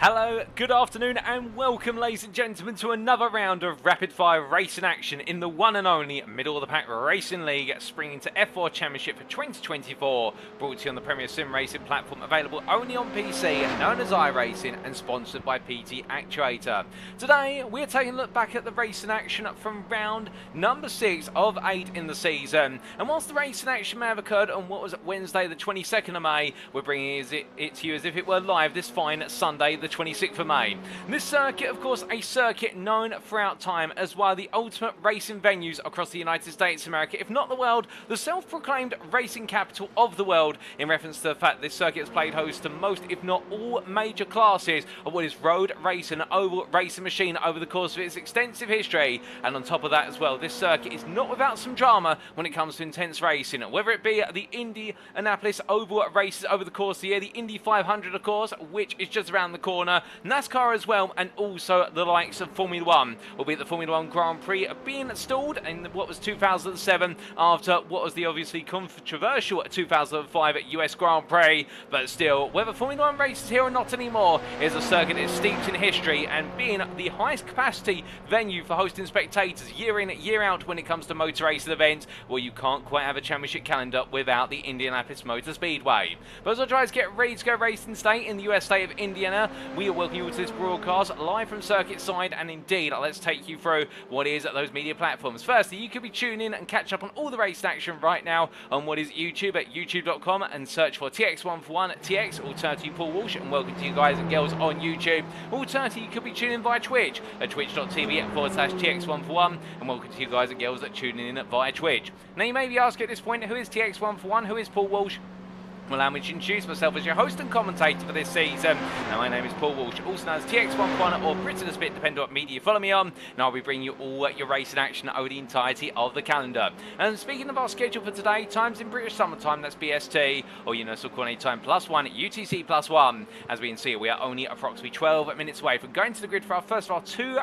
Hello, good afternoon and welcome ladies and gentlemen to another round of rapid fire racing action in the one and only middle of the pack racing league spring into F4 Championship for 2024, brought to you on the Premier Sim Racing platform, available only on PC, known as iRacing and sponsored by PT Actuator. Today we're taking a look back at the racing action from round number 6 of 8 in the season, and whilst the racing action may have occurred on what was Wednesday the 22nd of May, we're bringing it to you as if it were live this fine Sunday the 26th of May. This circuit, of course, a circuit known throughout time as one of the ultimate racing venues across the United States of America, if not the world, the self-proclaimed racing capital of the world, in reference to the fact this circuit has played host to most, if not all, major classes of what is road racing, an oval racing machine over the course of its extensive history. And on top of that as well, this circuit is not without some drama when it comes to intense racing, whether it be the Indianapolis oval races over the course of the year, the Indy 500 of course, which is just around the corner, NASCAR as well, and also the likes of Formula 1, albeit the Formula 1 Grand Prix being installed in what was 2007 after what was the obviously controversial 2005 US Grand Prix. But still, whether Formula 1 races here or not anymore, is a circuit that is steeped in history and being the highest capacity venue for hosting spectators year in, year out when it comes to motor racing events. Well, you can't quite have a championship calendar without the Indianapolis Motor Speedway. But as I try to get ready to go racing today in the US state of Indiana, we are welcoming you to this broadcast live from circuit side, and indeed let's take you through what is at those media platforms. Firstly, you could be tuning in and catch up on all the race action right now on what is YouTube at youtube.com and search for TX141 TX, alternative Paul Walsh, and welcome to you guys and girls on YouTube. Alternatively, you could be tuning in via Twitch at twitch.tv/TX141, and welcome to you guys and girls that tuning in via Twitch. Now you may be asking at this point, who is TX141, who is Paul Walsh? Well, allow me to introduce myself as your host and commentator for this season. Now, my name is Paul Walsh, also known as TX11 or Britain as bit, depending on what media you follow me on, and I'll be bringing you all your racing action over the entirety of the calendar. And speaking of our schedule for today, times in British summertime, that's BST, or Universal Coordinated Time +1, UTC +1. As we can see, we are only approximately 12 minutes away from going to the grid for our first of our two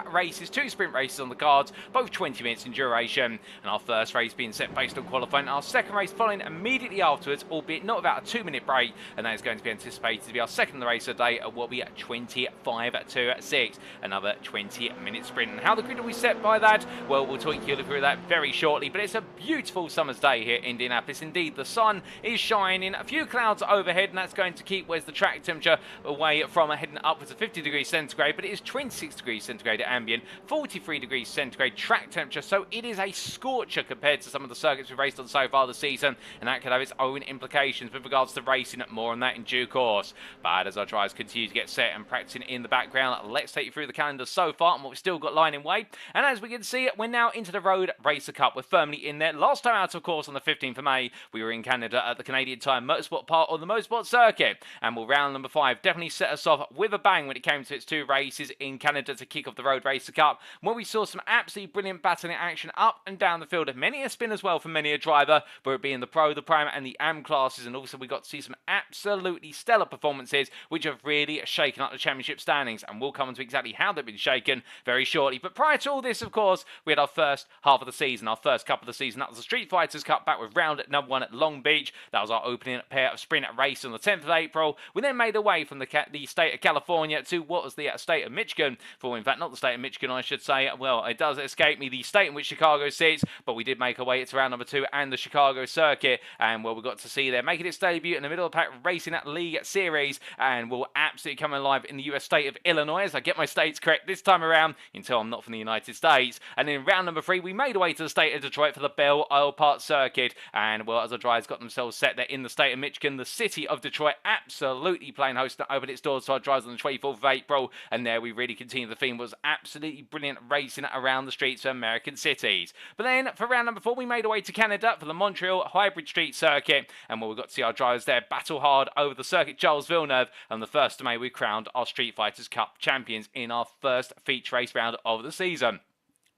sprint races on the cards, both 20 minutes in duration. And our first race being set based on qualifying, our second race following immediately afterwards, albeit not without a 2-minute break, and that is going to be anticipated to be our second race of the day, will be at 25-6, another 20-minute sprint. And how the grid will be set by that, well, we'll talk you through that very shortly. But it's a beautiful summer's day here in Indianapolis. Indeed, the sun is shining, a few clouds overhead, and that's going to keep where's the track temperature away from heading upwards of 50 degrees centigrade, but it is 26 degrees centigrade at ambient, 43 degrees centigrade track temperature, so it is a scorcher compared to some of the circuits we've raced on so far this season, and that could have its own implications with regards to racing. More on that in due course. But as our drivers continue to get set and practicing in the background, let's take you through the calendar so far and what we've still got lying in wait. And as we can see, we're now into the Road Racer Cup. We're firmly in there. Last time out, of course, on the 15th of May, we were in Canada at the Canadian Tire Motorsport part of the Mosport circuit. And well, round number 5 definitely set us off with a bang when it came to its two races in Canada to kick off the Road Racer Cup, where we saw some absolutely brilliant battling action up and down the field. Many a spin as well for many a driver, whether it be in the Pro, the Prime, and the Am classes. And also we got to see some absolutely stellar performances which have really shaken up the championship standings, and we'll come on to exactly how they've been shaken very shortly. But prior to all this, of course, we had our first half of the season, our first cup of the season. That was the Street Fighters Cup back with round at number 1 at Long Beach. That was our opening pair of sprint race on the 10th of April. We then made our way from the state of California to what was the state of Michigan, for in fact not the state of Michigan I should say, well it does escape me the state in which Chicago sits, but we did make our way to round number 2 and the Chicago circuit, and well we got to see there making its debut in the middle of the pack racing at League Series, and will absolutely come alive in the US state of Illinois, as I get my states correct this time around until I'm not from the United States. And in round number 3 we made our way to the state of Detroit for the Belle Isle Park circuit, and well as the drivers got themselves set there in the state of Michigan, the city of Detroit absolutely playing host to open its doors to our drivers on the 24th of April, and there we really continued. The theme was absolutely brilliant racing around the streets of American cities. But then for round number 4 we made our way to Canada for the Montreal Hybrid Street circuit, and well we got to see our drivers there battle hard over the circuit Charles Villeneuve, and the 1st of May we crowned our Street Fighters Cup champions in our first feature race round of the season.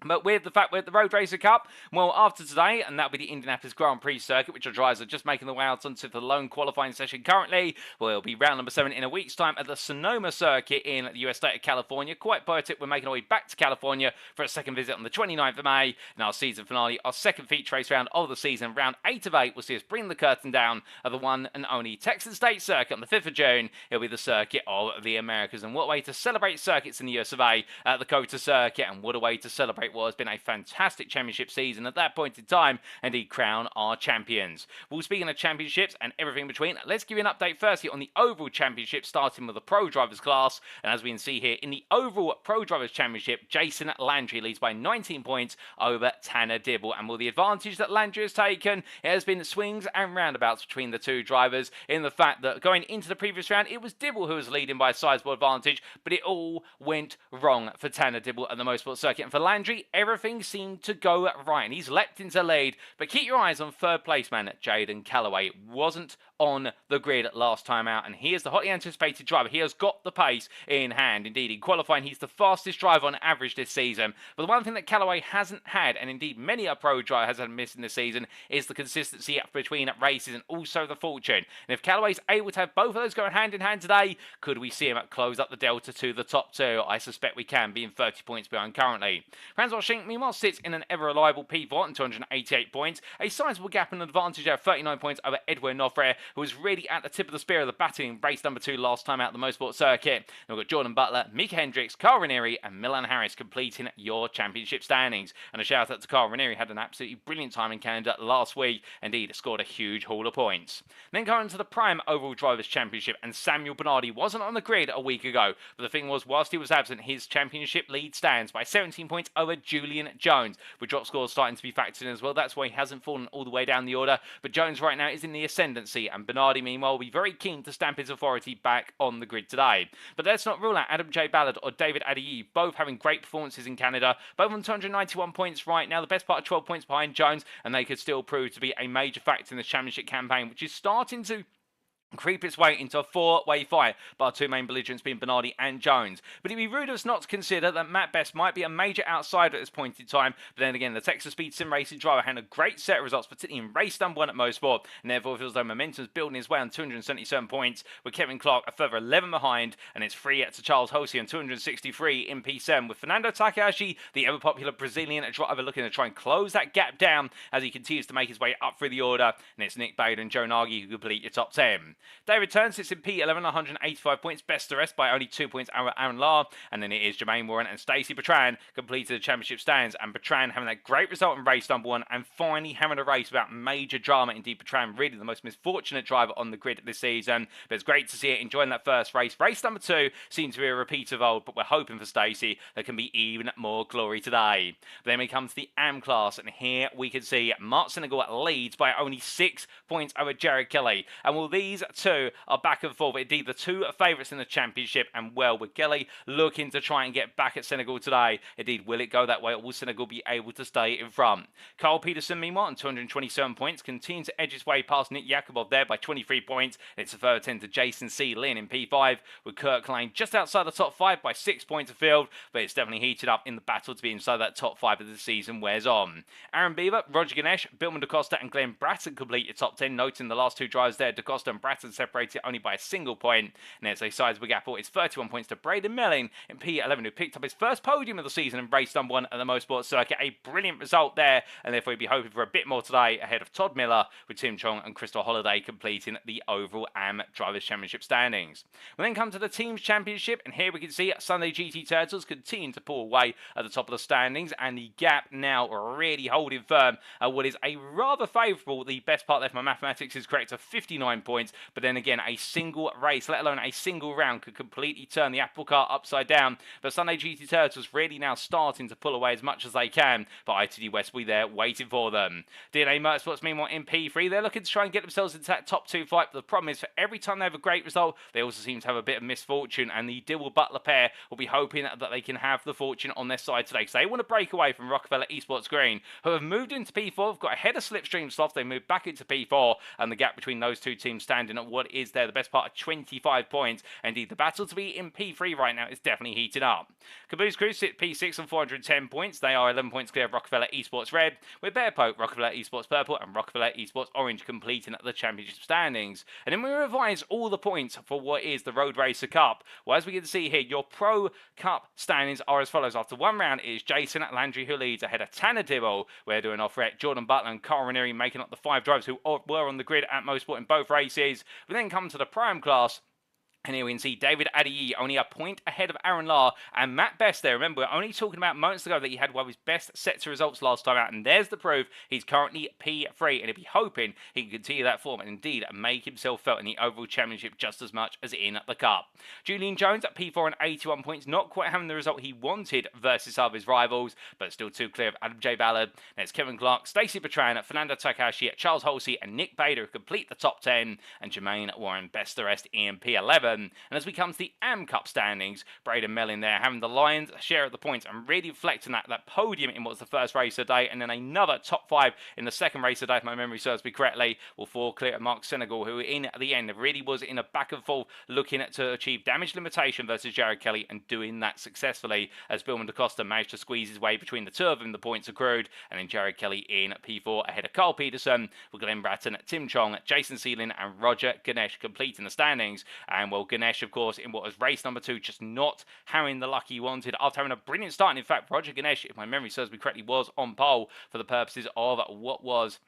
But with the fact we're at the Road Racer Cup, well, after today, and that'll be the Indianapolis Grand Prix circuit, which our drivers are just making their way out onto the lone qualifying session currently. Well, it'll be round number 7 in a week's time at the Sonoma circuit in the US state of California. Quite poetic, we're making our way back to California for a second visit on the 29th of May. And our season finale, our second feature race round of the season, round 8 of 8, will see us bring the curtain down at the one and only Texas State circuit on the 5th of June. It'll be the circuit of the Americas. And what a way to celebrate circuits in the US of A at the COTA circuit, and what a way to celebrate what has been a fantastic championship season at that point in time, and indeed crown our champions. Well, speaking of championships and everything between, let's give you an update firstly on the overall championship, starting with the Pro Drivers class. And as we can see here, in the overall Pro Drivers Championship, Jason Landry leads by 19 points over Tanner Dibble. And will the advantage that Landry has taken, it has been swings and roundabouts between the two drivers, in the fact that going into the previous round, it was Dibble who was leading by a sizable advantage, but it all went wrong for Tanner Dibble at the Mosport circuit. And for Landry, everything seemed to go right, and he's leapt into lead. But keep your eyes on third place man Jaden Calloway. Wasn't on the grid last time out, and he is the hotly anticipated driver. He has got the pace in hand. Indeed, in qualifying, he's the fastest driver on average this season. But the one thing that Calloway hasn't had, and indeed many a pro driver has had missing this season, is the consistency between races and also the fortune. And if Calloway's able to have both of those going hand in hand today, could we see him close up the delta to the top two? I suspect we can, being 30 points behind currently. Francois Schenck, meanwhile, sits in an ever-reliable P4 on 288 points. A sizable gap and advantage there of 39 points over Edwin Nofre, who was really at the tip of the spear of the batting in race number 2 last time out the Mosport circuit. And we've got Jordan Butler, Mika Hendricks, Carl Ranieri, and Milan Harris completing your championship standings. And a shout out to Carl Ranieri, had an absolutely brilliant time in Canada last week. Indeed, scored a huge haul of points. Then going to the Prime Overall Drivers' Championship, and Samuel Bernardy wasn't on the grid a week ago. But the thing was, whilst he was absent, his championship lead stands by 17 points over Julian Jones, with drop scores starting to be factored in as well. That's why he hasn't fallen all the way down the order. But Jones right now is in the ascendancy, and Bernardy, meanwhile, will be very keen to stamp his authority back on the grid today. But let's not rule out Adam J. Ballard or David Adeyeye, both having great performances in Canada, both on 291 points right now, the best part of 12 points behind Jones, and they could still prove to be a major factor in the championship campaign, which is starting to creep its way into a four-way fight by our two main belligerents being Bernardy and Jones. But it'd be rude of us not to consider that Matt Best might be a major outsider at this point in time. But then again, the Texas Speed Sim Racing driver had a great set of results, particularly in race number 1 at Mosport, and therefore feels though momentum's building his way on 277 points, with Kevin Clark a further 11 behind, and it's free to Charles Hosey on 263 in P7, with Fernando Takahashi, the ever-popular Brazilian driver, looking to try and close that gap down as he continues to make his way up through the order. And it's Nick Bader and Joe Nagy who complete your top 10. David Turn sits in P11, 185 points, best the rest by only 2 points over Aaron Lahr. And then it is Jermaine Warren and Stacey Bertrand completed the championship stands, and Bertrand having that great result in race number 1 and finally having a race without major drama. Indeed, Bertrand really the most misfortunate driver on the grid this season, but it's great to see it enjoying that first race. Race number 2 seems to be a repeat of old, but we're hoping for Stacey there can be even more glory today. But then we come to the AM class, and here we can see Mark Senegal leads by only 6 points over Jared Kelly. And while these two are back and forth, indeed the two favourites in the championship, and well, with Kelly looking to try and get back at Senegal today, indeed will it go that way, or will Senegal be able to stay in front? Carl Peterson, meanwhile, on 227 points, continues to edge his way past Nick Yakubov there by 23 points. It's a further 10 to Jason C. Lynn in P5, with Kirk Lane just outside the top 5 by 6 points of field, but it's definitely heated up in the battle to be inside that top 5 as the season wears on. Aaron Beaver, Roger Ganesh, Billman DaCosta and Glenn Bratton complete your top 10, noting the last two drivers there, DaCosta and Bratton separated only by a single point. And there's a sizable gap. It's 31 points to Braden Melling in P11, who picked up his first podium of the season in race number 1 at the Mosport circuit. A brilliant result there, and therefore we'll be hoping for a bit more today ahead of Todd Miller, with Tim Chong and Crystal Holiday completing the overall AM Drivers' Championship standings. We'll then come to the Teams Championship, and here we can see Sunday GT Turtles continue to pull away at the top of the standings, and the gap now really holding firm at what is a rather favourable, the best part left, my mathematics is correct, of 59 points, but then again, a single race, let alone a single round, could completely turn the apple cart upside down. But Sunday GT Turtles really now starting to pull away as much as they can, but ITD West will be there waiting for them. DNA Motorsports, meanwhile, in P3, they're looking to try and get themselves into that top 2 fight, but the problem is, for every time they have a great result, they also seem to have a bit of misfortune, and the Dibble-Butler pair will be hoping that they can have the fortune on their side today, because they want to break away from Rockefeller Esports Green, who have moved into P4, have got ahead of Slipstream Sloth, they moved back into P4, and the gap between those two teams standing what is there the best part of 25 points. Indeed, the battle to be in P3 right now is definitely heating up. Caboose Crew sit P6 on 410 points. They are 11 points clear of Rockefeller Esports Red, with Bear Poke, Rockefeller Esports Purple, and Rockefeller Esports Orange completing the championship standings. And then we revise all the points for what is the Road Racer Cup. Well, as we can see here, your Pro Cup standings are as follows. After one round, it is Jason Landry who leads ahead of Tanner Dibble. We're doing off rec Jordan Butler and Carl Ranieri making up the 5 drivers who were on the grid at Mosport in both races. We then come to the Prime class. And here we can see David Adeyeye only a point ahead of Aaron Lahr and Matt Best there. Remember, we're only talking about moments ago that he had one of his best sets of results last time out. And there's the proof. He's currently P3 and he'll be hoping he can continue that form and indeed make himself felt in the overall championship just as much as in the Cup. Julian Jones at P4 and 81 points. Not quite having the result he wanted versus some of his rivals, but still too clear of Adam J. Ballard. Next, Kevin Clark, Stacey Bertrand, Fernando Takahashi, Charles Halsey and Nick Bader who complete the top 10. And Jermaine Warren best the rest in P11. And as we come to the AM Cup standings, Braden Mellin there having the Lions share of the points and really reflecting that podium in what was the first race of the day, and then another top 5 in the second race of the day, if my memory serves me correctly, will fall clear of Mark Senegal, who in the end really was in a back and forth looking to achieve damage limitation versus Jared Kelly and doing that successfully as Billman DaCosta managed to squeeze his way between the two of them, the points accrued, and then Jared Kelly in P4 ahead of Carl Peterson, with Glenn Bratton, Tim Chong, Jason Seelin and Roger Ganesh completing the standings. And well, Ganesh of course in what was race number 2 just not having the luck he wanted after having a brilliant start. And in fact, Roger Ganesh, if my memory serves me correctly, was on pole for the purposes of what was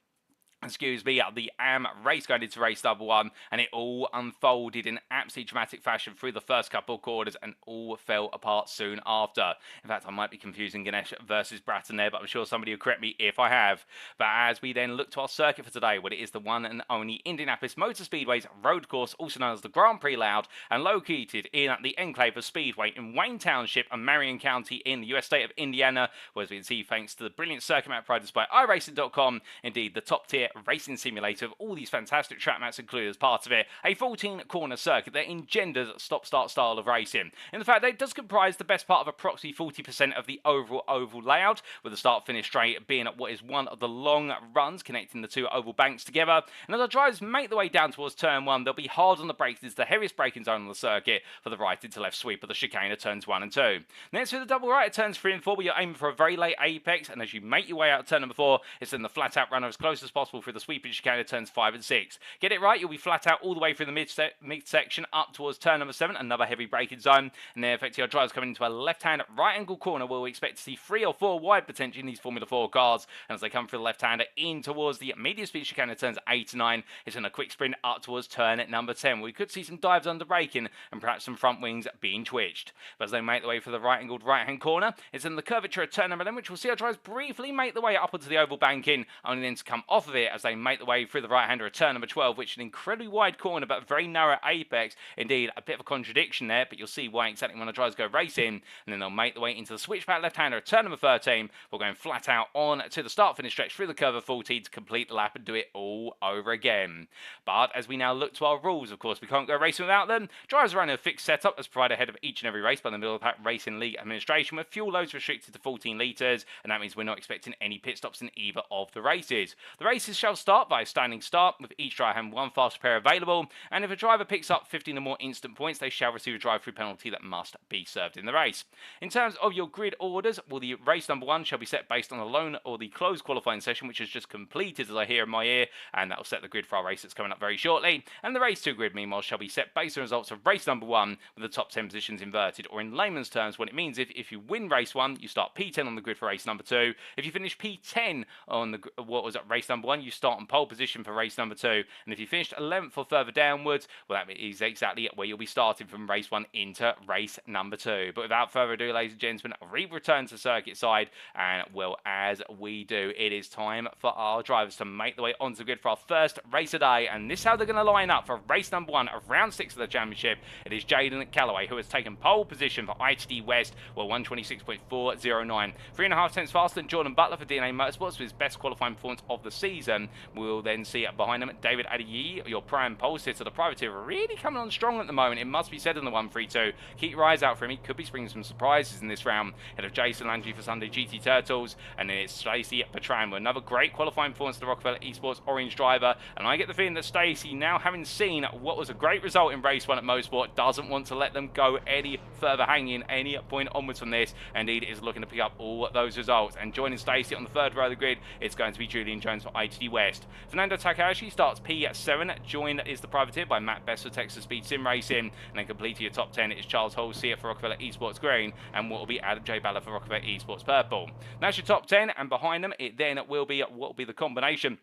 the AM race going into race number 1, and it all unfolded in absolutely dramatic fashion through the first couple of quarters and all fell apart soon after. In fact, I might be confusing Ganesh versus Bratton there, but I'm sure somebody will correct me if I have. But as we then look to our circuit for today, well, it is the one and only Indianapolis Motor Speedway's road course, also known as the Grand Prix Loud, and located in the enclave of Speedway in Wayne Township and Marion County in the US state of Indiana, where as we can see, thanks to the brilliant circuit map provided by iRacing.com, indeed the top tier racing simulator of all these fantastic track maps included as part of it, a 14-corner circuit that engenders stop-start style of racing. In the fact that it does comprise the best part of approximately 40% of the overall oval layout, with the start-finish straight being at what is one of the long runs connecting the two oval banks together. And as our drivers make their way down towards turn 1, they'll be hard on the brakes. It's the heaviest braking zone on the circuit for the right into left sweep of the chicane of turns 1 and 2. Next, with the double right at turns 3 and 4, where you're aiming for a very late apex, and as you make your way out of turn number 4, it's then the flat-out runner as close as possible through the sweep chicane turns 5 and 6. Get it right, you'll be flat out all the way through the mid-section up towards turn number 7, another heavy braking zone, and then effectively our drivers coming into a left-hand right-angle corner where we expect to see 3 or 4 wide potentially in these Formula 4 cars, and as they come through the left-hander in towards the medium speed chicane turns 8 and 9, it's in a quick sprint up towards turn at number 10, where we could see some dives under braking and perhaps some front wings being twitched. But as they make their way for the right-angled right-hand corner, it's in the curvature at turn number 11, which we'll see our drivers briefly make their way up onto the oval banking, only then to come off of it as they make their way through the right-hander at turn number 12, which is an incredibly wide corner but very narrow apex. Indeed, a bit of a contradiction there, but you'll see why exactly when the drivers go racing. And then they'll make their way into the switchback left-hander at turn number 13. We're going flat out on to the start-finish stretch through the curve of 14 to complete the lap and do it all over again. But as we now look to our rules, of course, we can't go racing without them. Drivers are running a fixed setup as provided ahead of each and every race by the Middle of the Pack Racing League administration, with fuel loads restricted to 14 litres, and that means we're not expecting any pit stops in either of the races. The races shall start by a standing start, with each driver having one fast pair available, and if a driver picks up 15 or more instant points, they shall receive a drive-through penalty that must be served in the race. In terms of your grid orders, well, the race number 1 shall be set based on the lone or the closed qualifying session, which has just completed, as I hear in my ear, and that will set the grid for our race that's coming up very shortly. And the race 2 grid, meanwhile, shall be set based on the results of race number 1, with the top 10 positions inverted, or in layman's terms, what it means if you win race 1, you start P10 on the grid for race number 2. If you finish P10 on what was at race number 1, you start on pole position for race number 2. And if you finished 11th or further downwards, well, that is exactly where you'll be starting from race 1 into race number 2. But without further ado, ladies and gentlemen, we return to the circuit side, and well, as we do, it is time for our drivers to make their way onto the grid for our first race of the day. And this is how they're going to line up for race number 1 of round 6 of the championship. It is Jaden Calloway, who has taken pole position for ITD West, well, 126.409. 3.5 tenths faster than Jordan Butler for DNA Motorsports, with his best qualifying performance of the season. season. We'll then see behind them David Adeyeye, your prime pole sitter. The privateer really coming on strong at the moment, it must be said, in the 1-3-2. Keep your eyes out for him, he could be springing some surprises in this round. Head of Jason Landry for Sunday GT Turtles, and then it's Stacey Bertrand with another great qualifying performance to the Rockefeller Esports Orange driver. And I get the feeling that Stacey, now having seen what was a great result in race 1 at Mosport, doesn't want to let them go any further hanging any point onwards from this. Indeed, is looking to pick up all those results. And joining Stacey on the 3rd row of the grid, it's going to be Julian Jones for ITD West. Fernando Takahashi starts P7. Joined is the privateer by Matt Best for Texas Speed Sim Racing. And then completing your top 10 is Charles Halsey for Rockefeller Esports Green, and what will be Adeyeye Ballard for Rockefeller Esports Purple. That's your top 10, and behind them, it then will be what will be the combination,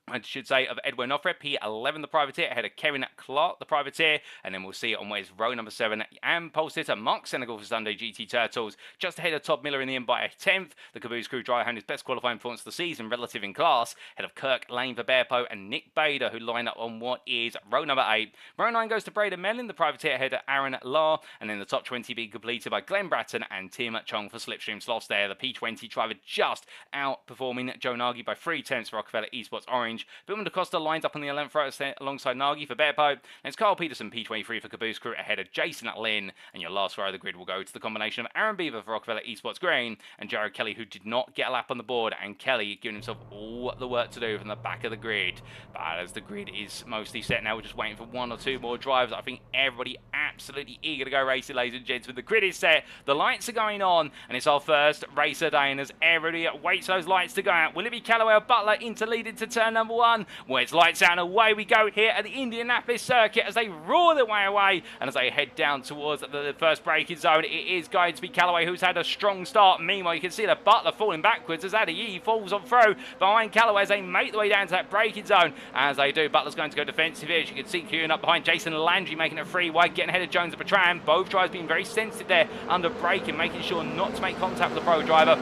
I should say, of Edwin Offred, P11, the privateer, ahead of Kevin Clark, the privateer, and then we'll see it on where's row number 7, and pole sitter Mark Senegal for Sunday GT Turtles, just ahead of Todd Miller in the end by a 10th. The Caboose crew driver having his best qualifying performance of the season, relative in class, ahead of Kirk Lane for Bearpo and Nick Bader, who line up on what is row number 8. Row 9 goes to Braden Mellin, the privateer, ahead of Aaron Lahr, and then the top 20 being completed by Glenn Bratton and Tim Chong for Slipstream Sloths there. The P20 driver just outperforming Joe Nagy by 3/10 for Rockefeller Esports Orange. Billman DaCosta lines up on the 11th row alongside Nagy for Bearpo. And it's Carl Peterson, P23 for Caboose crew, ahead of Jason Lynn. And your last row of the grid will go to the combination of Aaron Beaver for Rockefeller Esports Green and Jared Kelly, who did not get a lap on the board. And Kelly giving himself all the work to do from the back of the grid. But as the grid is mostly set now, we're just waiting for 1 or 2 more drivers. I think everybody absolutely eager to go racing, ladies and gents. When the grid is set, the lights are going on, and it's our first race of day. And as everybody waits for those lights to go out, will it be Calloway or Butler interleading to turn number 1? Well, it's lights out and away we go here at the Indianapolis circuit as they roar their way away, and as they head down towards the first braking zone, it is going to be Calloway who's had a strong start. Meanwhile, you can see the Butler falling backwards as Adeyeye falls on through behind Calloway as they make their way down to that braking zone. As they do, Butler's going to go defensive here. As you can see, queuing up behind Jason Landry, making it 3 wide, getting ahead of Jones and Bertrand. Both drivers being very sensitive there under braking, making sure not to make contact with the pro driver.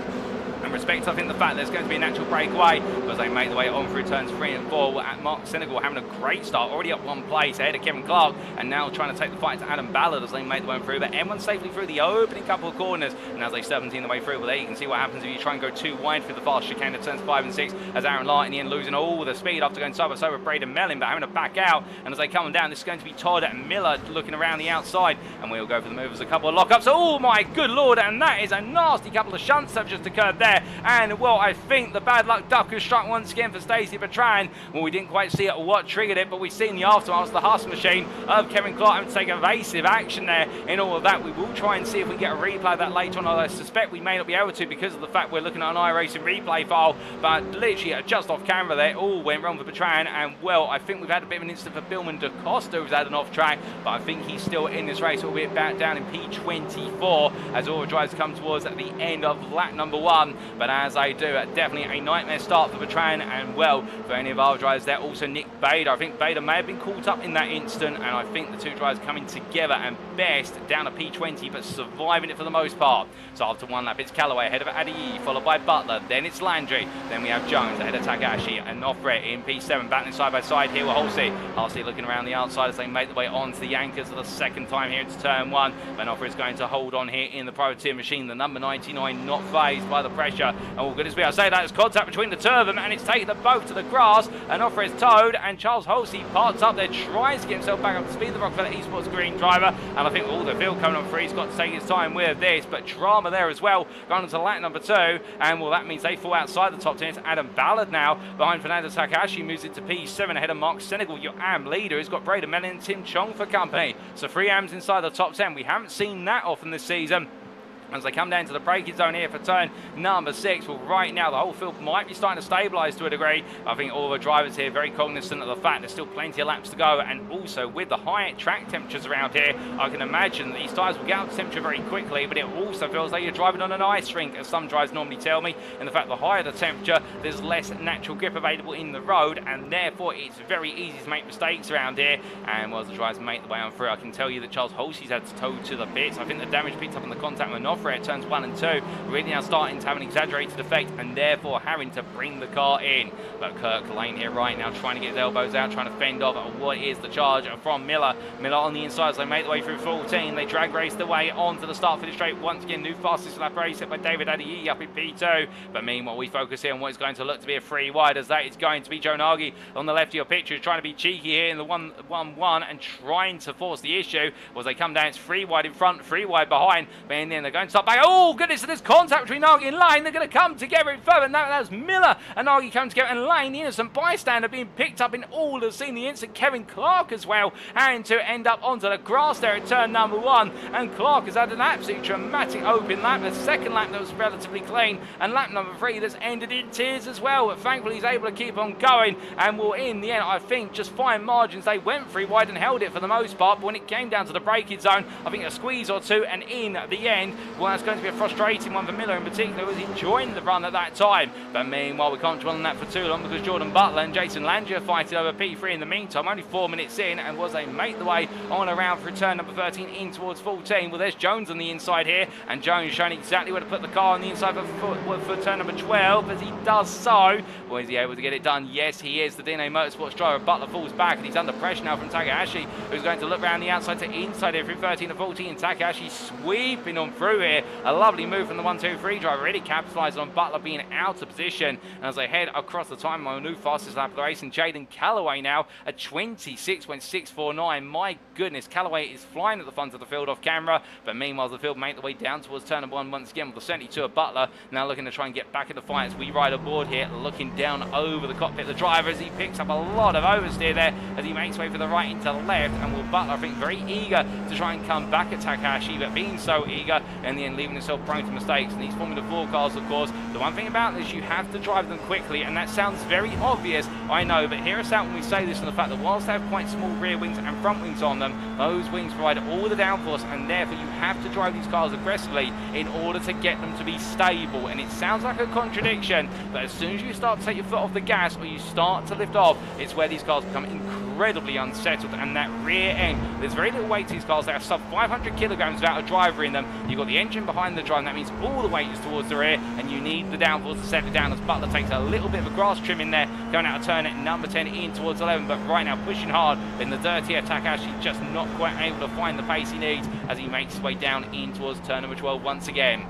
And respect, I think, the fact there's going to be a natural breakaway as they make their way on through turns 3 and 4. At Mark Senegal having a great start, already up 1 place ahead of Kevin Clark, and now trying to take the fight to Adam Ballard as they make their way through. But M1 safely through the opening couple of corners, and as they serpentine the way through, well, there you can see what happens if you try and go too wide through the fast chicane of turns 5 and 6, as Aaron Lahr in the end losing all the speed after going side by side with Braden Mellin, but having to back out. And as they come down, this is going to be Todd Miller looking around the outside, and we'll go for the movers, a couple of lockups. Oh my good lord, and that is a nasty couple of shunts that have just occurred there. And well, I think the bad luck duck who struck once again for Stacey Bertrand. Well, we didn't quite see what triggered it, but we've seen the aftermath, the Huss machine of Kevin Clark having to take evasive action there in all of that. We will try and see if we get a replay of that later on. I suspect we may not be able to because of the fact we're looking at an iRacing replay file, but literally just off camera there, all went wrong for Bertrand. And well, I think we've had a bit of an incident for Billman DaCosta, who's had an off track, but I think he's still in this race, albeit back down in P24 as all the drivers come towards at the end of lap number 1. But as I do, definitely a nightmare start for Bertrand, and well, for any of our drivers there. Also Nick Bader, I think Bader may have been caught up in that instant, and I think the 2 drivers coming together, and Best down to P20 but surviving it for the most part. So after 1 lap, it's Calloway ahead of Adeyeye, followed by Butler, then it's Landry, then we have Jones ahead of Takahashi and Offred in P7, battling side by side here with Halsey looking around the outside as they make their way onto the anchors for the 2nd time here into turn 1. Van Offred is going to hold on here in the privateer machine, the number 99 not phased by the pressure, and all good as we are. I say that as contact between the 2 of them, and it's taken them both to the grass, and Offred's towed, and Charles Halsey parts up there, tries to get himself back up to speed, the Rockefeller Esports Green driver, and I think all the field coming on free, he's got to take his time with this, but drama there as well, going on to lap number 2, and well, that means they fall outside the top 10. It's Adam Ballard now, behind Fernando Takahashi, moves into P7 ahead of Mark Senegal, your AM leader. He's got Braden Mellin and Tim Chong for company, so 3 AMs inside the top 10. We haven't seen that often this season. As they come down to the braking zone here for turn number 6, well, right now the whole field might be starting to stabilise to a degree. I think all the drivers here very cognizant of the fact there's still plenty of laps to go, and also with the high track temperatures around here, I can imagine that these tyres will get up to temperature very quickly, but it also feels like you're driving on an ice rink, as some drivers normally tell me. And the fact the higher the temperature, there's less natural grip available in the road, and therefore it's very easy to make mistakes around here. And while the drivers make the way on through, I can tell you that Charles Halsey's had to tow to the pits. I think the damage picked up on the contact with Noff for it. Turns 1 and 2 really now starting to have an exaggerated effect and therefore having to bring the car in. But Kirk Lane here right now trying to get his elbows out, trying to fend off what is the charge from Miller. Miller on the inside as they make the way through 14. They drag race their way onto the start finish straight. Once again, new fastest lap race set by David Adeyeye up in P2. But meanwhile, we focus here on what is going to look to be a free wide, as that is going to be Joe Nagy on the left of your picture, trying to be cheeky here in the 1-1-1 and trying to force the issue. As they come down, it's free wide in front, free wide behind. But then they're going to stop back. Oh, goodness, there's contact between Nagy and Lane. They're going to come together in further. And that was Miller and Nagy coming together. And Lane, the innocent bystander, being picked up in all the scene. The instant Kevin Clark as well, having to end up onto the grass there at turn number 1. And Clark has had an absolutely dramatic open lap. The second lap that was relatively clean. And lap number 3 that's ended in tears as well. But thankfully, he's able to keep on going. And will, in the end, I think, just fine margins. They went free wide and held it for the most part. But when it came down to the braking zone, I think a squeeze or two. And in the end, well, that's going to be a frustrating one for Miller in particular, as he joined the run at that time. But meanwhile, we can't dwell on that for too long, because Jordan Butler and Jason Landry are fighting over P3 in the meantime. Only 4 minutes in, and was they make the way on around through turn number 13 in towards 14. Well, there's Jones on the inside here, and Jones showing exactly where to put the car on the inside for turn number 12. As he does so, well, is he able to get it done? Yes, he is. The DNA Motorsports driver. Butler falls back, and he's under pressure now from Takahashi, who's going to look around the outside to inside here through 13 to 14. Takahashi sweeping on through here. A lovely move from the 1-2-3 driver, really capitalising on Butler being out of position. And as they head across the time, my new fastest lap of the race, and Jaden Calloway now at 26.649. My goodness, Calloway is flying at the front of the field off camera. But meanwhile, the field make the way down towards turn number 1 once again with the 72 of Butler now looking to try and get back in the fight as we ride aboard here, looking down over the cockpit. The driver, as he picks up a lot of oversteer there as he makes way for the right into left. And will Butler, I think, very eager to try and come back at Takahashi, but being so eager in the end, leaving himself prone to mistakes. And these Formula 4 cars, of course, the one thing about this, you have to drive them quickly, and that sounds very obvious, I know, but hear us out when we say this, on the fact that whilst they have quite small rear wings and front wings on them, those wings provide all the downforce, and therefore you have to drive these cars aggressively in order to get them to be stable. And it sounds like a contradiction, but as soon as you start to take your foot off the gas or you start to lift off, it's where these cars become incredibly unsettled. And that rear end, there's very little weight to these cars. They have sub 500 kilograms without a driver in them. You've got the engine behind the drive, and that means all the weight is towards the rear, and you need the downforce to set it down, as Butler takes a little bit of a grass trim in there, going out of turn at number 10 in towards 11, but right now pushing hard in the dirtier. Takahashi just not quite able to find the pace he needs as he makes his way down in towards turn number 12 once again.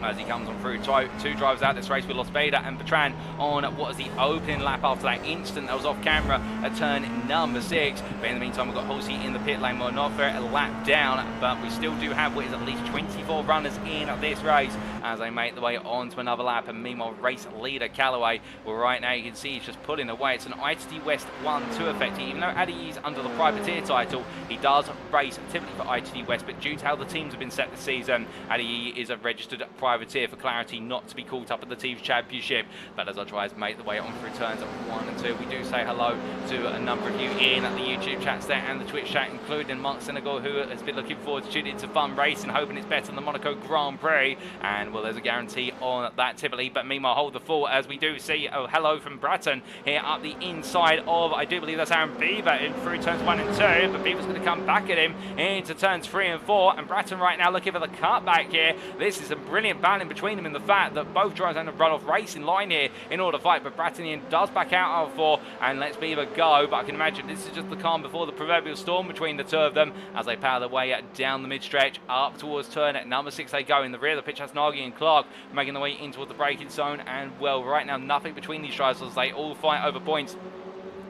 As he comes on through, two drivers out this race with Los Beda and Bertrand on what was the opening lap after that instant that was off camera at turn number 6. But in the meantime, we've got Halsey in the pit lane. We're not very a lap down, but we still do have what is at least 24 runners in this race as they make the way on to another lap. And meanwhile, race leader Calloway, well, right now you can see he's just pulling away. It's an ITT West 1-2 effect. Even though Adeye's under the privateer title, he does race typically for ITT West, but due to how the teams have been set this season, Adeyeye is a registered privateer for clarity, not to be caught up at the Teams Championship. But as our drivers make the way on through turns 1 and 2, we do say hello to a number of you in the YouTube chats there and the Twitch chat, including Mark Senegal, who has been looking forward to tuning into fun racing, hoping it's better than the Monaco Grand Prix. And well, there's a guarantee on that typically. But meanwhile, hold the fort as we do see hello from Bratton here up the inside of, I do believe that's Aaron Beaver in through turns 1 and 2. But Beaver's going to come back at him into turns 3 and 4. And Bratton right now looking for the cutback here. This is a brilliant balance between them in the fact that both drivers have to run off racing line here in order to fight. But Bratton does back out of 4 and lets Beaver go. But I can imagine this is just the calm before the proverbial storm between the two of them as they power their way down the mid-stretch up towards turn at number 6. They go in the rear of the pitch. That's Nagy and Clark making their way in towards the braking zone. And well, right now nothing between these drivers as they all fight over points.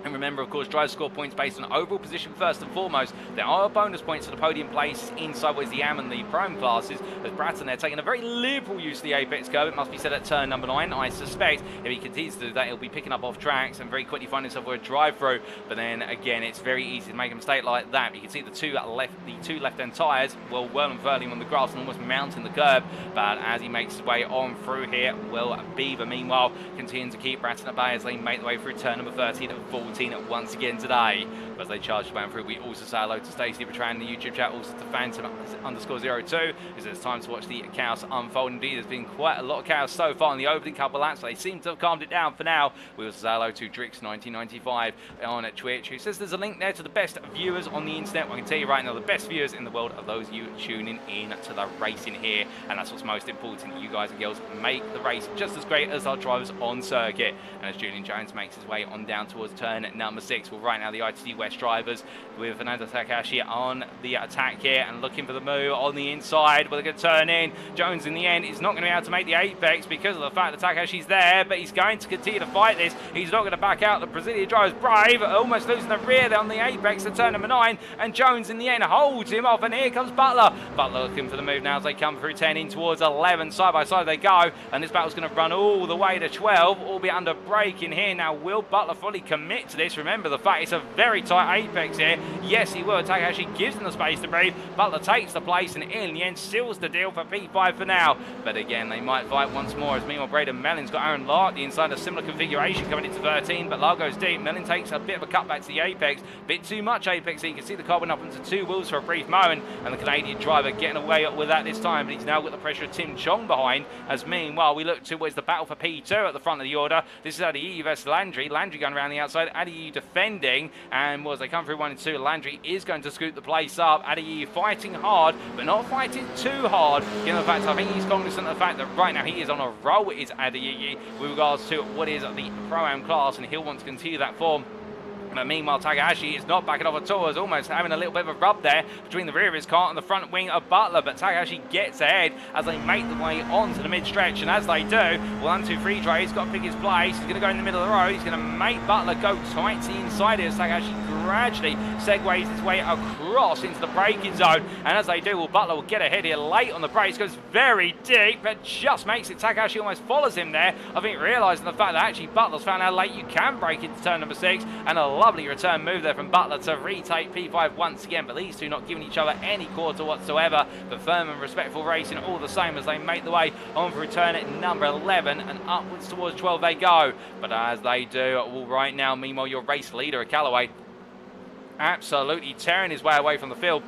And remember, of course, drivers score points based on overall position first and foremost. There are bonus points for the podium place inside with the AM and the Prime classes. As Bratton there taking a very liberal use of the apex curve, it must be said, at turn number 9. I suspect if he continues to do that, he'll be picking up off tracks and very quickly find himself with a drive-through. But then again, it's very easy to make a mistake like that. You can see the two left-hand tyres, well and firmly on the grass and almost mounting the curb. But as he makes his way on through here, well, Beaver meanwhile continuing to keep Bratton at bay as they make their way through turn number 13 at 14. P14 once again today. But as they charge the through, we also say hello to Stacey Bertrand in the YouTube chat, also to Phantom_02. As it's time to watch the chaos unfold. Indeed, there's been quite a lot of chaos so far in the opening couple of laps. They seem to have calmed it down for now. We also say hello to Drix1995 on Twitch, who says there's a link there to the best viewers on the internet. I can tell you right now, the best viewers in the world are those you tuning in to the racing here, and that's what's most important. You guys and girls make the race just as great as our drivers on circuit. And as Julian Jones makes his way on down towards turn number 6, well, right now the ITD West drivers with Fernando Takahashi on the attack here and looking for the move on the inside. Well, they're going to turn in. Jones in the end is not going to be able to make the apex because of the fact that Takahashi's there, but he's going to continue to fight this. He's not going to back out. The Brazilian driver's brave, almost losing the rear there on the apex to turn number 9, and Jones in the end holds him off, and here comes Butler. Butler looking for the move now as they come through 10 in towards 11. Side by side they go, and this battle's going to run all the way to 12, albeit under braking here. Now, will Butler fully commit to this? Remember the fact it's a very tight apex here. Yes, he will. Takahashi gives him the space to breathe. Butler takes the place and in the end seals the deal for P5 for now. But again, they might fight once more, as meanwhile Braden Mellon's got Aaron Lark inside a similar configuration coming into 13, but Lark goes deep. Mellon takes a bit of a cutback to the apex, bit too much apex. So you can see the car went up into 2 wheels for a brief moment, and the Canadian driver getting away with that this time, but he's now got the pressure of Tim Chong behind. As meanwhile we look towards the battle for P2 at the front of the order. This is Adeyeye versus Landry. Landry going around the outside, Adeyeye defending, and as they come through 1 and 2, Landry is going to scoot the place up. Adeyeye fighting hard, but not fighting too hard, given the fact I think he's cognizant of the fact that right now he is on a roll, is Adeyeye, with regards to what is the Pro-Am class, and he'll want to continue that form. But meanwhile, Takahashi is not backing off at all. Is almost having a little bit of a rub there between the rear of his car and the front wing of Butler. But Takahashi gets ahead as they make the way onto the mid-stretch. And as they do, 1, 2, 3 try. He's got to pick his place. He's going to go in the middle of the road. He's going to make Butler go tight to the inside here as Takahashi gradually segues his way across into the braking zone. And as they do, well, Butler will get ahead here late on the brakes. Goes very deep, but just makes it. Takahashi almost follows him there. I think realising the fact that actually Butler's found how late you can brake into turn number 6. And a lovely return move there from Butler to retake P5 once again, but these two not giving each other any quarter whatsoever, but firm and respectful racing all the same as they make the way on through turn at number 11 and upwards towards 12 they go. But as they do, well, right now, meanwhile, your race leader, Calloway, absolutely tearing his way away from the field.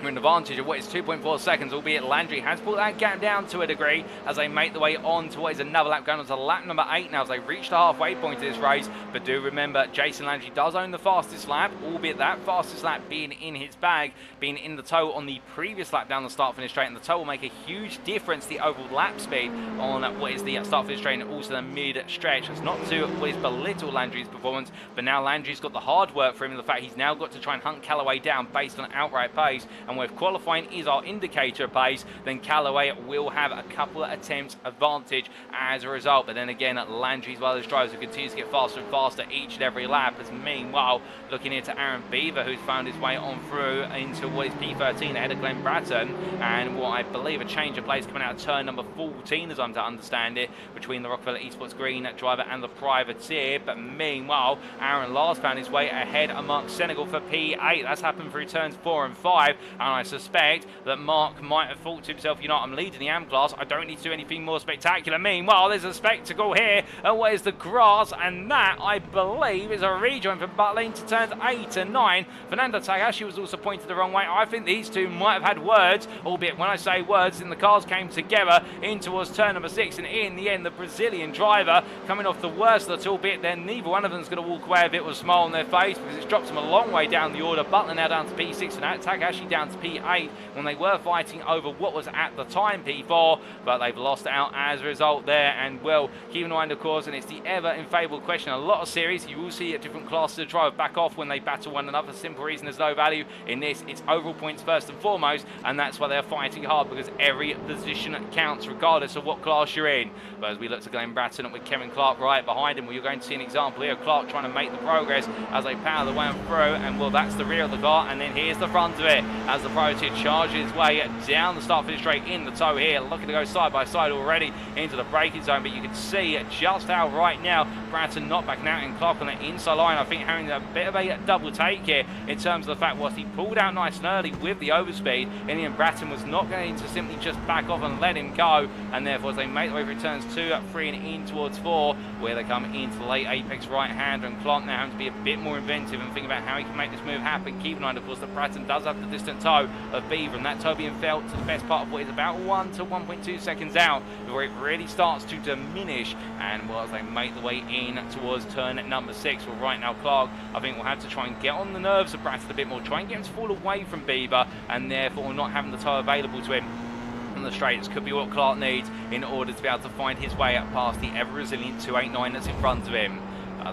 We're an advantage of what is 2.4 seconds, albeit Landry has pulled that gap down to a degree as they make the way on to what is another lap, going on to lap number 8 now as they reach the halfway point of this race. But do remember, Jason Landry does own the fastest lap, albeit that fastest lap being in his bag, being in the tow on the previous lap down the start-finish straight, and the tow will make a huge difference, the overall lap speed on what is the start-finish straight and also the mid-stretch. It's not to what is belittle Landry's performance, but now Landry's got the hard work for him in the fact he's now got to try and hunt Calloway down based on outright pace. And if qualifying is our indicator of pace, then Calloway will have a couple of attempts advantage as a result. But then again, Landry's one of those drivers who continues to get faster and faster each and every lap. As meanwhile, looking into Aaron Beaver, who's found his way on through into what is P13 ahead of Glenn Bratton, and what I believe a change of place coming out of turn number 14, as I'm to understand it, between the Rockefeller Esports Green driver and the privateer. But meanwhile, Aaron Lars found his way ahead of Mark Senegal for P8. That's happened through turns 4 and 5, and I suspect that Mark might have thought to himself, you know, I'm leading the AM class, I don't need to do anything more spectacular. Meanwhile, there's a spectacle here, and where's the grass? And that, I believe, is a rejoin from Butler into turns 8 and 9. Fernando Takahashi was also pointed the wrong way. I think these two might have had words, albeit when I say words, then the cars came together in towards turn number 6, and in the end, the Brazilian driver coming off the worst of the albeit then neither one of them is going to walk away if it was a smile on their face, because it's dropped them a long way down the order. Butler now down to P6 and Takahashi down to P8 when they were fighting over what was at the time P4, but they've lost out as a result there. And well, keep in mind, of course, and it's the ever infallible question, a lot of series you will see at different classes of driver back off when they battle one another. Simple reason there's no value in this, it's overall points first and foremost, and that's why they're fighting hard, because every position counts regardless of what class you're in. But as we look to Glenn Bratton with Kevin Clark right behind him, well, you're going to see an example here of Clark trying to make the progress as they power the way on through, and well, that's the rear of the car, and then here's the front of it as the privateer charges his way down the start finish straight in the tow here, looking to go side by side already into the braking zone, but you can see just how right now Bratton not backing out in Clark on the inside line. I think having a bit of a double take here in terms of the fact was he pulled out nice and early with the overspeed, and then Bratton was not going to simply just back off and let him go, and therefore as they make their way through turns 2, 3 and in towards 4, where they come into the late apex right hander, and Clark now having to be a bit more inventive and think about how he can make this move happen. Keep in mind, of course, that Bratton does have the distant tow of Beaver, and that tow being felt to the best part of what is about 1 to 1.2 seconds out before it really starts to diminish. And well, as they make the way in towards turn number 6, well, right now Clark, I think, will have to try and get on the nerves of Bratton a bit more, try and get him to fall away from Beaver, and therefore not having the tow available to him on the straights could be what Clark needs in order to be able to find his way up past the ever-resilient 289 that's in front of him.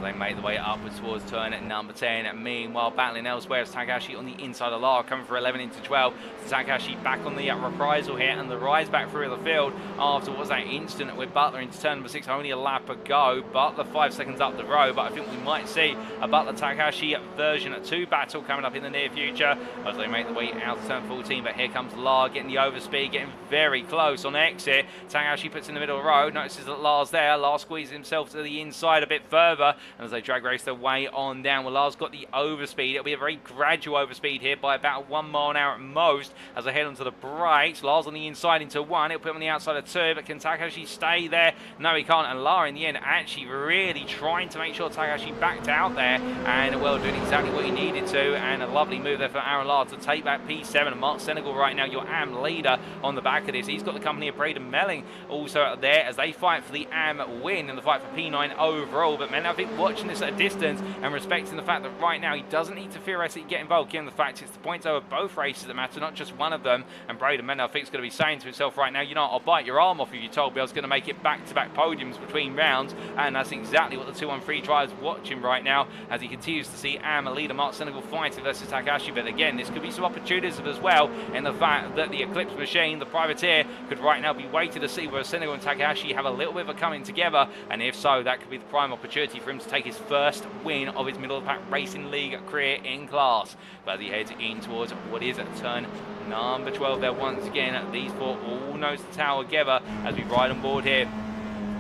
They made the way upwards towards turn at number 10. Meanwhile, battling elsewhere is Takahashi on the inside of Lara, coming for 11 into 12. Takahashi back on the reprisal here, and the rise back through the field after what was that instant with Butler into turn number 6. Only a lap ago. Butler 5 seconds up the road, but I think we might see a Butler Takahashi version 2 battle coming up in the near future as they make the way out of turn 14. But here comes Lara getting the overspeed, getting very close on exit. Takahashi puts in the middle of the road, notices that Lara's there. Lara squeezes himself to the inside a bit further, and as they drag race their way on down, well, Lars got the overspeed. It'll be a very gradual overspeed here by about 1 mile an hour at most as they head onto the brakes. Lars on the inside into 1. It'll put him on the outside of 2, but can Takahashi stay there? No, he can't. And Lara in the end actually really trying to make sure Takahashi backed out there, and well, doing exactly what he needed to. And a lovely move there for Aaron Lara to take back P7. And Mark Senegal right now, your AM leader on the back of this. He's got the company of Braden Melling also there as they fight for the AM win and the fight for P9 overall. But man, I think watching this at a distance and respecting the fact that right now he doesn't need to theoretically get involved, given the fact it's the points over both races that matter, not just one of them. And Braden Melling, I think, is going to be saying to himself right now, you know, I'll bite your arm off if you told me I was going to make it back-to-back podiums between rounds. And that's exactly what the 2-1-3 driver's watching right now as he continues to see AM leader Mark Senegal fighting versus Takahashi. But again, this could be some opportunities as well in the fact that the Eclipse machine, the privateer, could right now be waiting to see whether Senegal and Takahashi have a little bit of a coming together, and if so, that could be the prime opportunity for him to take his first win of his middle of the pack racing league career in class. But he heads in towards what is at turn number 12 there once again. These four all nose to tail together as we ride on board here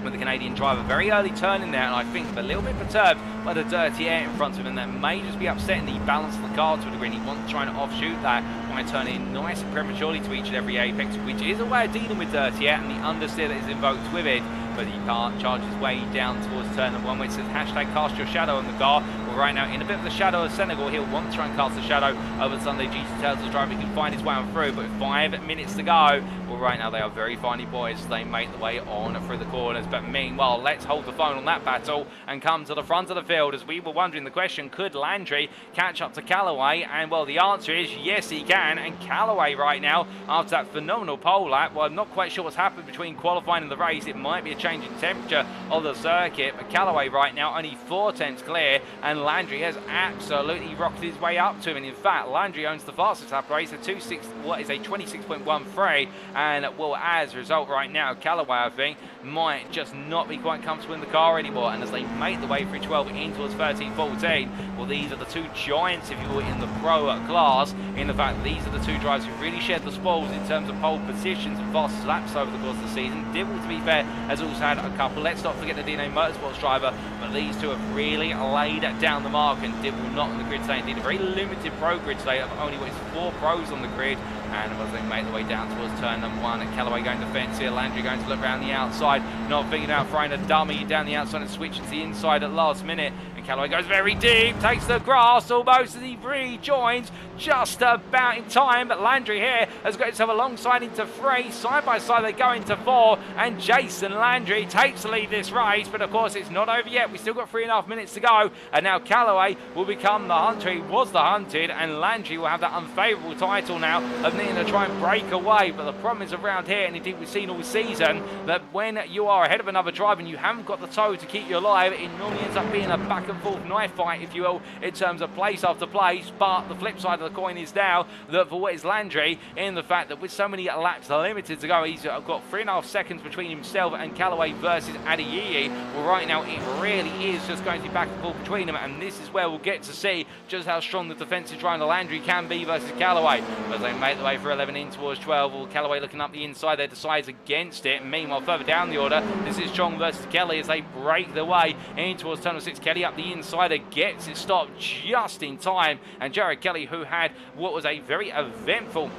with the Canadian driver. Very early turn in there, and I think a little bit perturbed by the dirty air in front of him, and that may just be upsetting the balance of the car to a degree. He wants to try and offshoot that by turning nice and prematurely to each and every apex, which is a way of dealing with dirty air and the understeer that is invoked with it. But he can't charge his way down towards turn number 1, which says hashtag cast your shadow on the car. Well, right now, in a bit of the shadow of Senegal, he'll want to try and cast the shadow over Sunday GT Tales driver. He can find his way on through, but 5 minutes to go. Well, right now, they are very finely poised. They make the way on through the corners. But meanwhile, let's hold the phone on that battle and come to the front of the field. As we were wondering the question, could Landry catch up to Calloway? And, well, the answer is yes, he can. And Calloway right now, after that phenomenal pole lap, well, I'm not quite sure what's happened between qualifying and the race. It might be a change in temperature of the circuit, but Calloway right now only 4/10 clear, and Landry has absolutely rocketed his way up to him. And in fact, Landry owns the fastest lap race at 26.13, and well, as a result right now, Calloway, I think, might just not be quite comfortable in the car anymore. And as they make the way through 12 in towards 13-14, well, these are the two giants, if you will, in the pro class, in the fact that these are the two drivers who really shared the spoils in terms of pole positions and fastest laps over the course of the season. Dibble, to be fair, has also had a couple. Let's not forget the DNA Motorsports driver, but these two have really laid down the mark, and Dibble not on the grid today. Indeed, a very limited pro grid today of only 4 pros on the grid. And as they make the way down towards turn number 1, and Calloway going to fence here, Landry going to look around the outside, not thinking about throwing a dummy down the outside and switching to the inside at last minute. And Calloway goes very deep, takes the grass almost as he rejoins just about in time. But Landry here has got himself alongside into 3. Side by side they go into 4, and Jason Landry takes the lead this race. But of course it's not over yet. We've still got 3.5 minutes to go, and now Calloway will become the hunter. He was the hunted, and Landry will have that unfavourable title now of in to try and break away, but the problem is around here, and indeed we've seen all season, that when you are ahead of another driver and you haven't got the toe to keep you alive, it normally ends up being a back and forth knife fight, if you will, in terms of place after place. But the flip side of the coin is now that for what is Landry, in the fact that with so many laps limited to go, he's got 3.5 seconds between himself and Calloway versus Adeyeye. Well, right now it really is just going to be back and forth between them, and this is where we'll get to see just how strong the defensive driver Landry can be versus Calloway. As they make the way for 11 in towards 12, well, Calloway looking up the inside there, decides against it. Meanwhile, further down the order, this is Chong versus Kelly as they break their way in towards turn 6. Kelly up the insider, gets it stopped just in time, and Jared Kelly, who had what was a very eventful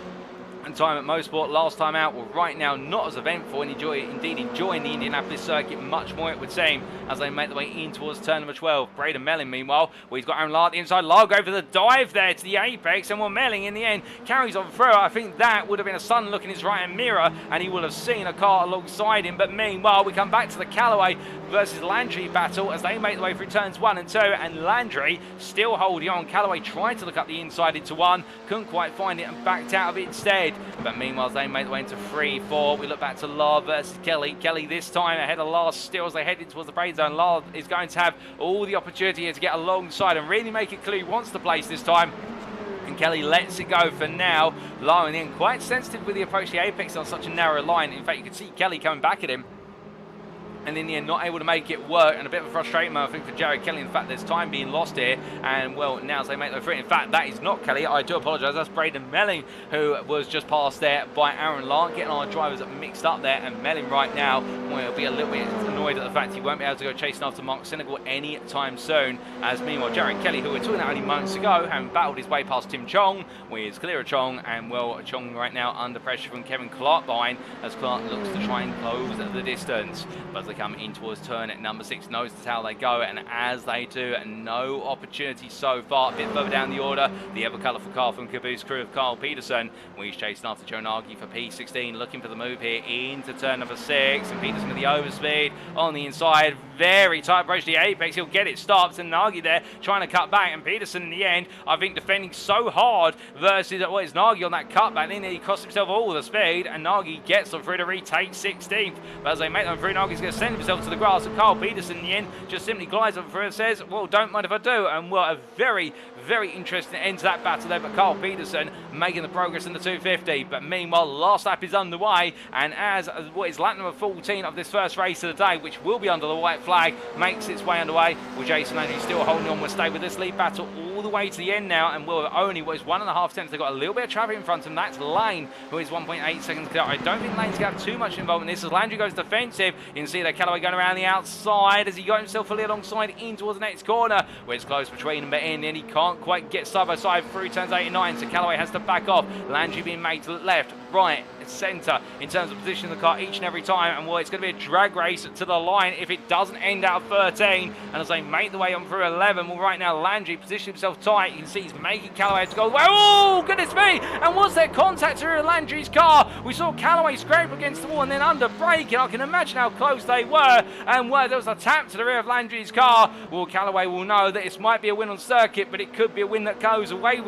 time at Mosport last time out, well, right now not as eventful, and indeed enjoying the Indianapolis circuit much more, it would seem, as they make their way in towards turn number 12. Braden Melling, meanwhile, well, he's got Aaron Lard inside. Lard go for the dive there to the apex, and well, Melling in the end carries on through. I think that would have been a sun look in his right hand mirror, and he will have seen a car alongside him. But meanwhile, we come back to the Calloway versus Landry battle as they make their way through turns 1 and 2, and Landry still holding on. Calloway tried to look up the inside into 1, couldn't quite find it and backed out of it instead. But meanwhile, they make their way into 3, 4. We look back to Lard versus Kelly. Kelly this time ahead of Lard still as they head in towards the brain zone. Lard is going to have all the opportunity here to get alongside and really make it clear he wants the place this time. And Kelly lets it go for now. Lard in quite sensitive with the approach to the apex on such a narrow line. In fact, you can see Kelly coming back at him, and in the end not able to make it work, and a bit of a frustrating moment, I think, for Jared Kelly. In fact, there's time being lost here, and well, now as they make their free. In fact, that is not Kelly, I do apologise, that's Braden Melling, who was just passed there by Aaron Lard, getting our drivers mixed up there. And Melling right now will be a little bit annoyed at the fact he won't be able to go chasing after Mark Senegal any time soon, as meanwhile Jared Kelly, who we were talking about only moments ago, having battled his way past Tim Chong, is clear of Chong, and well, Chong right now under pressure from Kevin Clark behind, as Clark looks to try and close the distance. But as they come in towards turn at number 6, notice how they go, and as they do, no opportunity so far. A bit further down the order, the ever colourful car from Caboose crew of Carl Peterson. He's chasing after Joe Nagy for P16, looking for the move here into turn number 6, and Peterson with the overspeed on the inside, very tight approach to the apex. He'll get it stopped, and Nagy there trying to cut back, and Peterson in the end, I think, defending so hard versus what is Nagy on that cutback. Then he cost himself all the speed, and Nagy gets them through to retake 16th. But as they make them through, Nagy's going to send himself to the grass, and Carl Peterson in the end just simply glides up through and says, well, don't mind if I do. And well, a very, very interesting end to that battle there, but Carl Peterson making the progress in the 250. But meanwhile, last lap is underway, and as what is lap number 14 of this first race of the day, which will be under the white flag, makes its way underway, with Jason Landry still holding on. We'll stay with this lead battle all the way to the end now, and will only what is 1.5 tenths. They've got a little bit of traffic in front of them. That's Lane, who is 1.8 seconds clear. I don't think Lane's going to have too much involvement in this as Landry goes defensive. You can see that Calloway going around the outside as he got himself fully alongside in towards the next corner, where it's close between them, but in the end he can't quite get side by side through turns 8 and 9, so Calloway has to back off. Landry being made to the left, right, centre in terms of positioning the car each and every time, and well, it's going to be a drag race to the line if it doesn't end out of 13. And as they make the way on through 11, well, right now Landry positioning himself tight. You can see he's making Calloway to go. Oh, goodness me! And was there contact through Landry's car? We saw Calloway scrape against the wall and then under braking. I can imagine how close they were, and where there was a tap to the rear of Landry's car. Well, Calloway will know that this might be a win on circuit, but it could be a win that goes away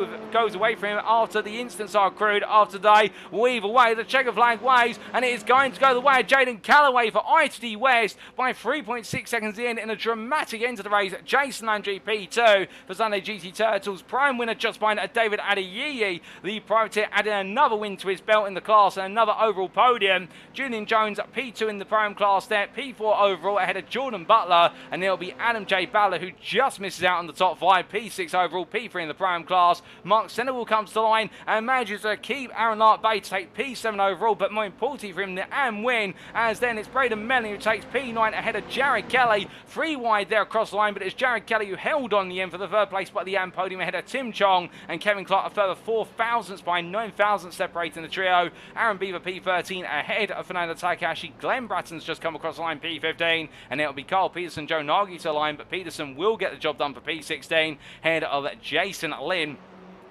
from him after the instants are accrued after day. Weave away, the checker flag waves, and it is going to go the way of Jaden Calloway for ITD West by 3.6 seconds in a dramatic end to the race. Jason Landry P2 for Sunday GT Turtles, prime winner just behind David Adeyeye. The privateer added another win to his belt in the class and another overall podium. Julian Jones P2 in the prime class there, P4 overall ahead of Jordan Butler, and it'll be Adam J. Ballard who just misses out on the top 5, P6 overall, P3 in the prime class. Mark Senegal comes to the line and manages to keep Aaron Lard Bay to take P7 overall, but more importantly for him, the AM win, as then it's Braden Melling who takes P9 ahead of Jared Kelly. 3 wide there across the line, but it's Jared Kelly who held on the end for the third place by the AM podium ahead of Tim Chong, and Kevin Clark a further 4 thousandths by 9 thousandths separating the trio. Aaron Beaver P13 ahead of Fernando Takahashi. Glenn Bratton's just come across the line P15, and it'll be Carl Peterson, Joe Nagy to the line, but Peterson will get the job done for P16 ahead of Jason Lynn.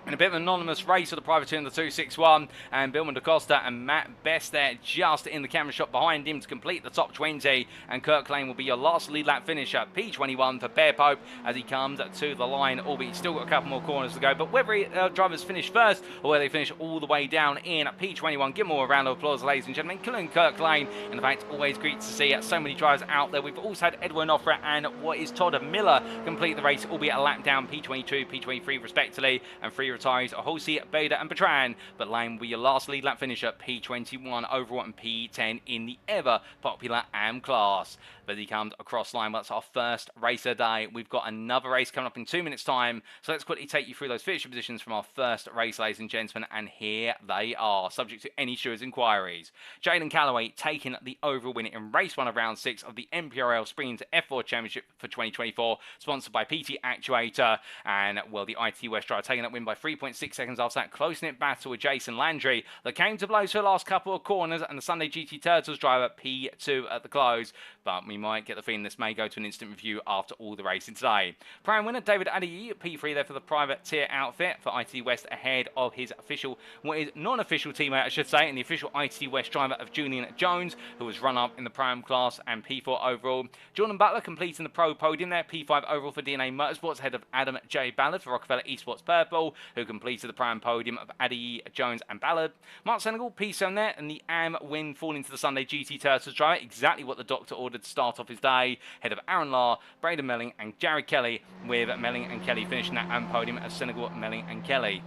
In a bit of an anonymous race for the privateer in the 261, and Billman DaCosta and Matt Best there just in the camera shot behind him to complete the top 20, and Kirk Lane will be your last lead lap finisher. P21 for Bear Pope as he comes to the line, albeit he's still got a couple more corners to go, but whether drivers finish first or whether they finish all the way down in P21, give them all a round of applause, ladies and gentlemen, including Kirk Lane. And in fact, always great to see so many drivers out there. We've also had Edwin Offra and what is Todd Miller complete the race, albeit a lap down, P22, P23 respectively, and three retirees are Halsey, Bader and Bertrand, but Lane will be your last lead lap finisher, P21 overall and P10 in the ever popular AM class. But he comes across line. Well, that's our first race of the day. We've got another race coming up in 2 minutes time, so let's quickly take you through those finisher positions from our first race, ladies and gentlemen, and here they are, subject to any stewards' inquiries. Jaden Calloway taking the overall win in race 1 of round 6 of the MPRL Spring F4 Championship for 2024, sponsored by PT Actuator, and well, the IT West driver taking that win by 3.6 seconds after that close-knit battle with Jason Landry that came to blows for the last couple of corners, and the Sunday GT Turtles driver P2 at the close, but we might get the feeling this may go to an instant review after all the racing today. Prime winner David Adeyeye, P3 there for the privateer outfit for IT West ahead of his official, what is non-official teammate I should say, and the official IT West driver of Julian Jones, who was run up in the Prime class and P4 overall. Jordan Butler completing the pro podium there, P5 overall for DNA Motorsports ahead of Adam J. Ballard for Rockefeller Esports Purple, who completed the Prime podium of Adeyeye, Jones and Ballard. Mark Senegal, P7 there, and the AM win falling to the Sunday GT Turtles driver, exactly what the doctor ordered to start off his day, ahead of Aaron Lahr, Braden Melling and Jared Kelly, with Melling and Kelly finishing that AM podium as Senegal, Melling and Kelly.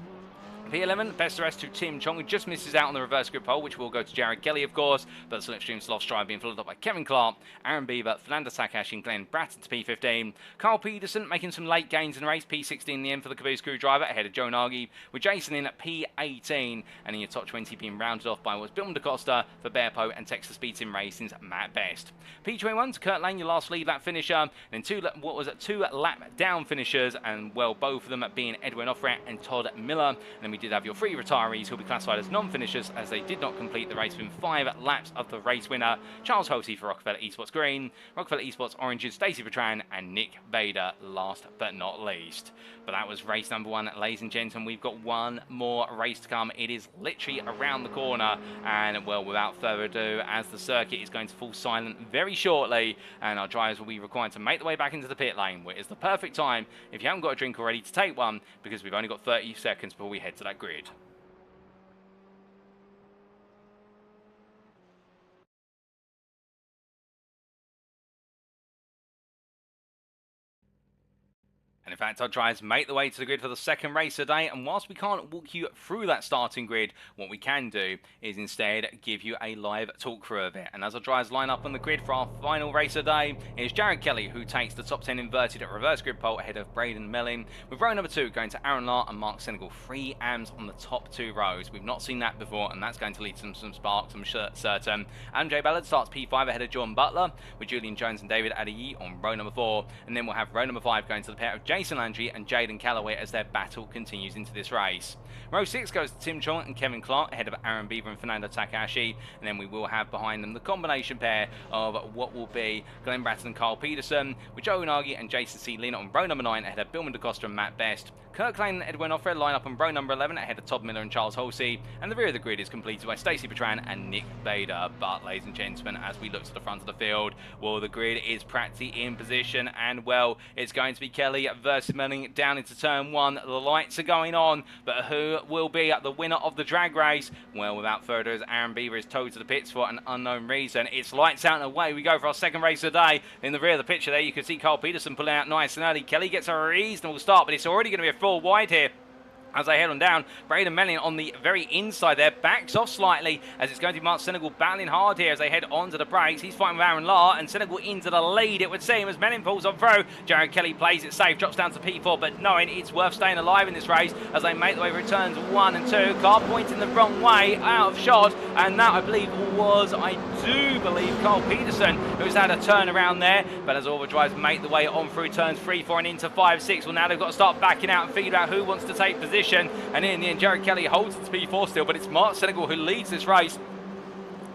P11, best of rest to Tim Chong, who just misses out on the reverse grip pole, which will go to Jared Kelly, of course, but the Slipstream Sloth Strive being followed up by Kevin Clark, Aaron Beaver, Fernando Takahashi and Glenn Bratton to P15. Carl Peterson making some late gains in the race, P16 in the end for the Caboose Crew driver, ahead of Joe Nagy, with Jason in at P18, and in your top 20 being rounded off by what's Billman DaCosta for Bear Pope and Texas Speed Team Racing's Matt Best. P21 to Kurt Lane, your last lead lap finisher, and then two lap down finishers, and well, both of them being Edwin Offra and Todd Miller, and then we did have your three retirees who will be classified as non-finishers as they did not complete the race within 5 laps of the race winner, Charles Halsey for Rockefeller Esports Green, Rockefeller Esports Oranges, Stacey Bertrand and Nick Bader last but not least. But that was race number 1, ladies and gentlemen. We've got one more race to come. It is literally around the corner, and well, without further ado, as the circuit is going to fall silent very shortly and our drivers will be required to make their way back into the pit lane, where it's the perfect time, if you haven't got a drink already, to take one, because we've only got 30 seconds before we head to that grid. And in fact, our drivers make the way to the grid for the second race today, and whilst we can't walk you through that starting grid, what we can do is instead give you a live talk through of it. And as our drivers line up on the grid for our final race today, it's Jared Kelly who takes the top 10 inverted at reverse grid pole ahead of Braden Melling, with row number 2 going to Aaron Lahr and Mark Senegal, 3 AMs on the top 2 rows. We've not seen that before, and that's going to lead to some sparks, I'm certain. Adam J. Ballard starts P5 ahead of Jordan Butler, with Julian Jones and David Adeyeye on row number 4, and then we'll have row number 5 going to the pair of Jason Landry and Jaden Calloway as their battle continues into this race. Row 6 goes to Tim Chong and Kevin Clark ahead of Aaron Beaver and Fernando Takahashi, and then we will have behind them the combination pair of what will be Glenn Bratton and Carl Peterson, with Joe Nagy and Jason C. Lina on row number 9 ahead of Billman DaCosta and Matt Best. Kirk Lane and Edwin Offred line up on row number 11 ahead of Todd Miller and Charles Halsey, and the rear of the grid is completed by Stacey Bertrand and Nick Bader. But ladies and gentlemen, as we look to the front of the field, well, the grid is practically in position, and well, it's going to be Kelly versus Melling down into turn 1. The lights are going on, but who will be the winner of the drag race? Well, without further ado, Aaron Beaver is towed to the pits for an unknown reason. It's lights out and away we go for our second race of the day. In the rear of the picture there, you can see Carl Peterson pulling out nice and early. Kelly gets a reasonable start, but it's already going to be a full wide here. As they head on down, Braden Melling on the very inside there, backs off slightly as it's going to be Mark Senegal battling hard here as they head onto the brakes. He's fighting with Aaron Lahr, and Senegal into the lead, it would seem, as Melling pulls on through. Jared Kelly plays it safe, drops down to P4, but knowing it's worth staying alive in this race as they make their way through turns 1 and 2. Car pointing the wrong way, out of shot, and that, I believe, was, Carl Peterson, who's had a turn around there. But as all the drivers make the way on through turns 3, 4, and into 5, 6, well, now they've got to start backing out and figure out who wants to take position. And in the end, Jared Kelly holds it to P4 still, but it's Mark Senegal who leads this race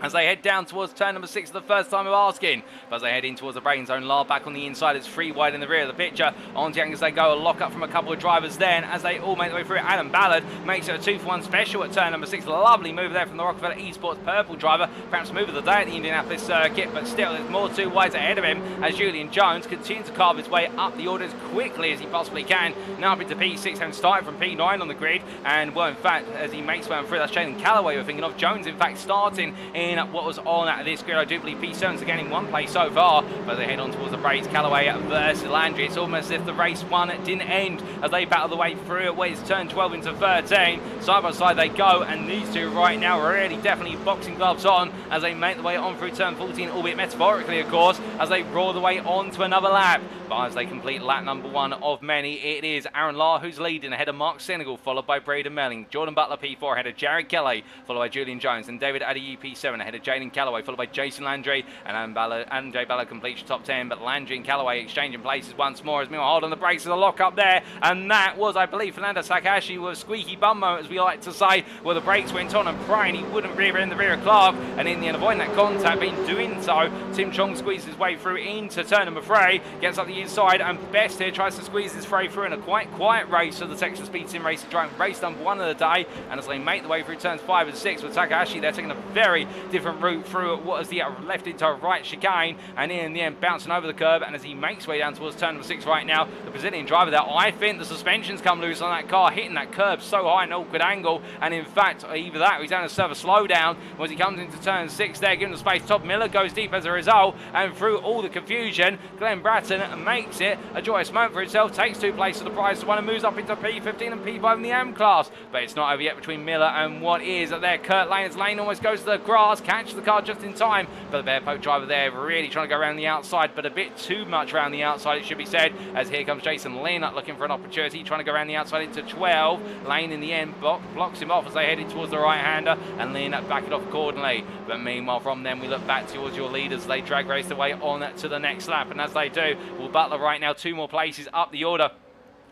as they head down towards turn number 6 for the first time of asking. But as they head in towards the braking zone, Lard back on the inside. It's 3 wide in the rear of the picture. On to as they go, a lock up from a couple of drivers then as they all make their way through. Adam Ballard makes it a 2-for-1 special at turn number 6. Lovely move there from the Rockefeller Esports purple driver. Perhaps move of the day at the Indianapolis circuit, but still there's more 2 wides ahead of him as Julian Jones continues to carve his way up the order as quickly as he possibly can. Now up into P6, having started from P9 on the grid. And well, in fact, as he makes way on through, that's Jaden Calloway we're thinking of. Jones, in fact, starting in what was on this grid. I do believe P7's again in 1 place so far, but they head on towards the brakes. Calloway versus Landry. It's almost as if the race 1 didn't end as they battle the way through it. It's turn 12 into 13. Side by side they go, and these two right now are really definitely boxing gloves on as they make the way on through turn 14, albeit metaphorically, of course, as they roar the way on to another lap. But as they complete lap number 1 of many, it is Aaron Lahr who's leading ahead of Mark Senegal, followed by Braden Melling. Jordan Butler P4 ahead of Jared Kelly, followed by Julian Jones, and David Adeyeye P7 ahead of Jaden Calloway, followed by Jason Landry, and Jay Ballard completes your top 10, but Landry and Calloway exchanging places once more as Miller hold on the brakes of the lock up there, and that was, I believe, Fernando Takahashi with a squeaky bum moment, as we like to say, where the brakes went on and Brian, he wouldn't rear in the rear of Clark, and in the end avoiding that contact, but in doing so, Tim Chong squeezes his way through into turn number 3, gets up the inside, and Best here tries to squeeze his way through in a quite quiet race for the Texas Speed Sim Racing driving race number 1 of the day, and as they make the way through turns 5 and 6 with Takahashi, they're taking a very different route through what is the left into right chicane, and in the end bouncing over the curb, and as he makes way down towards turn number 6 right now, the Brazilian driver there, I think the suspension's come loose on that car, hitting that curb so high an awkward angle, and in fact either that or he's having to serve a slowdown as he comes into turn 6 there, given the space. Todd Miller goes deep as a result, and through all the confusion, Glenn Bratton makes it a joyous moment for himself, takes 2 places to the prize to 1 and moves up into P15 and P5 in the AM class, but it's not over yet between Miller and what is there Kurt Lane, as Lane almost goes to the grass, catches the car just in time, but the Bearpoke driver there really trying to go around the outside, but a bit too much around the outside it should be said, as here comes Jason Landry looking for an opportunity, trying to go around the outside into 12. Lane in the end blocks him off as they headed towards the right-hander, and Landry back it off accordingly, but meanwhile from them we look back towards your leaders, they drag race their way on to the next lap, and as they do, Will Butler right now 2 more places up the order,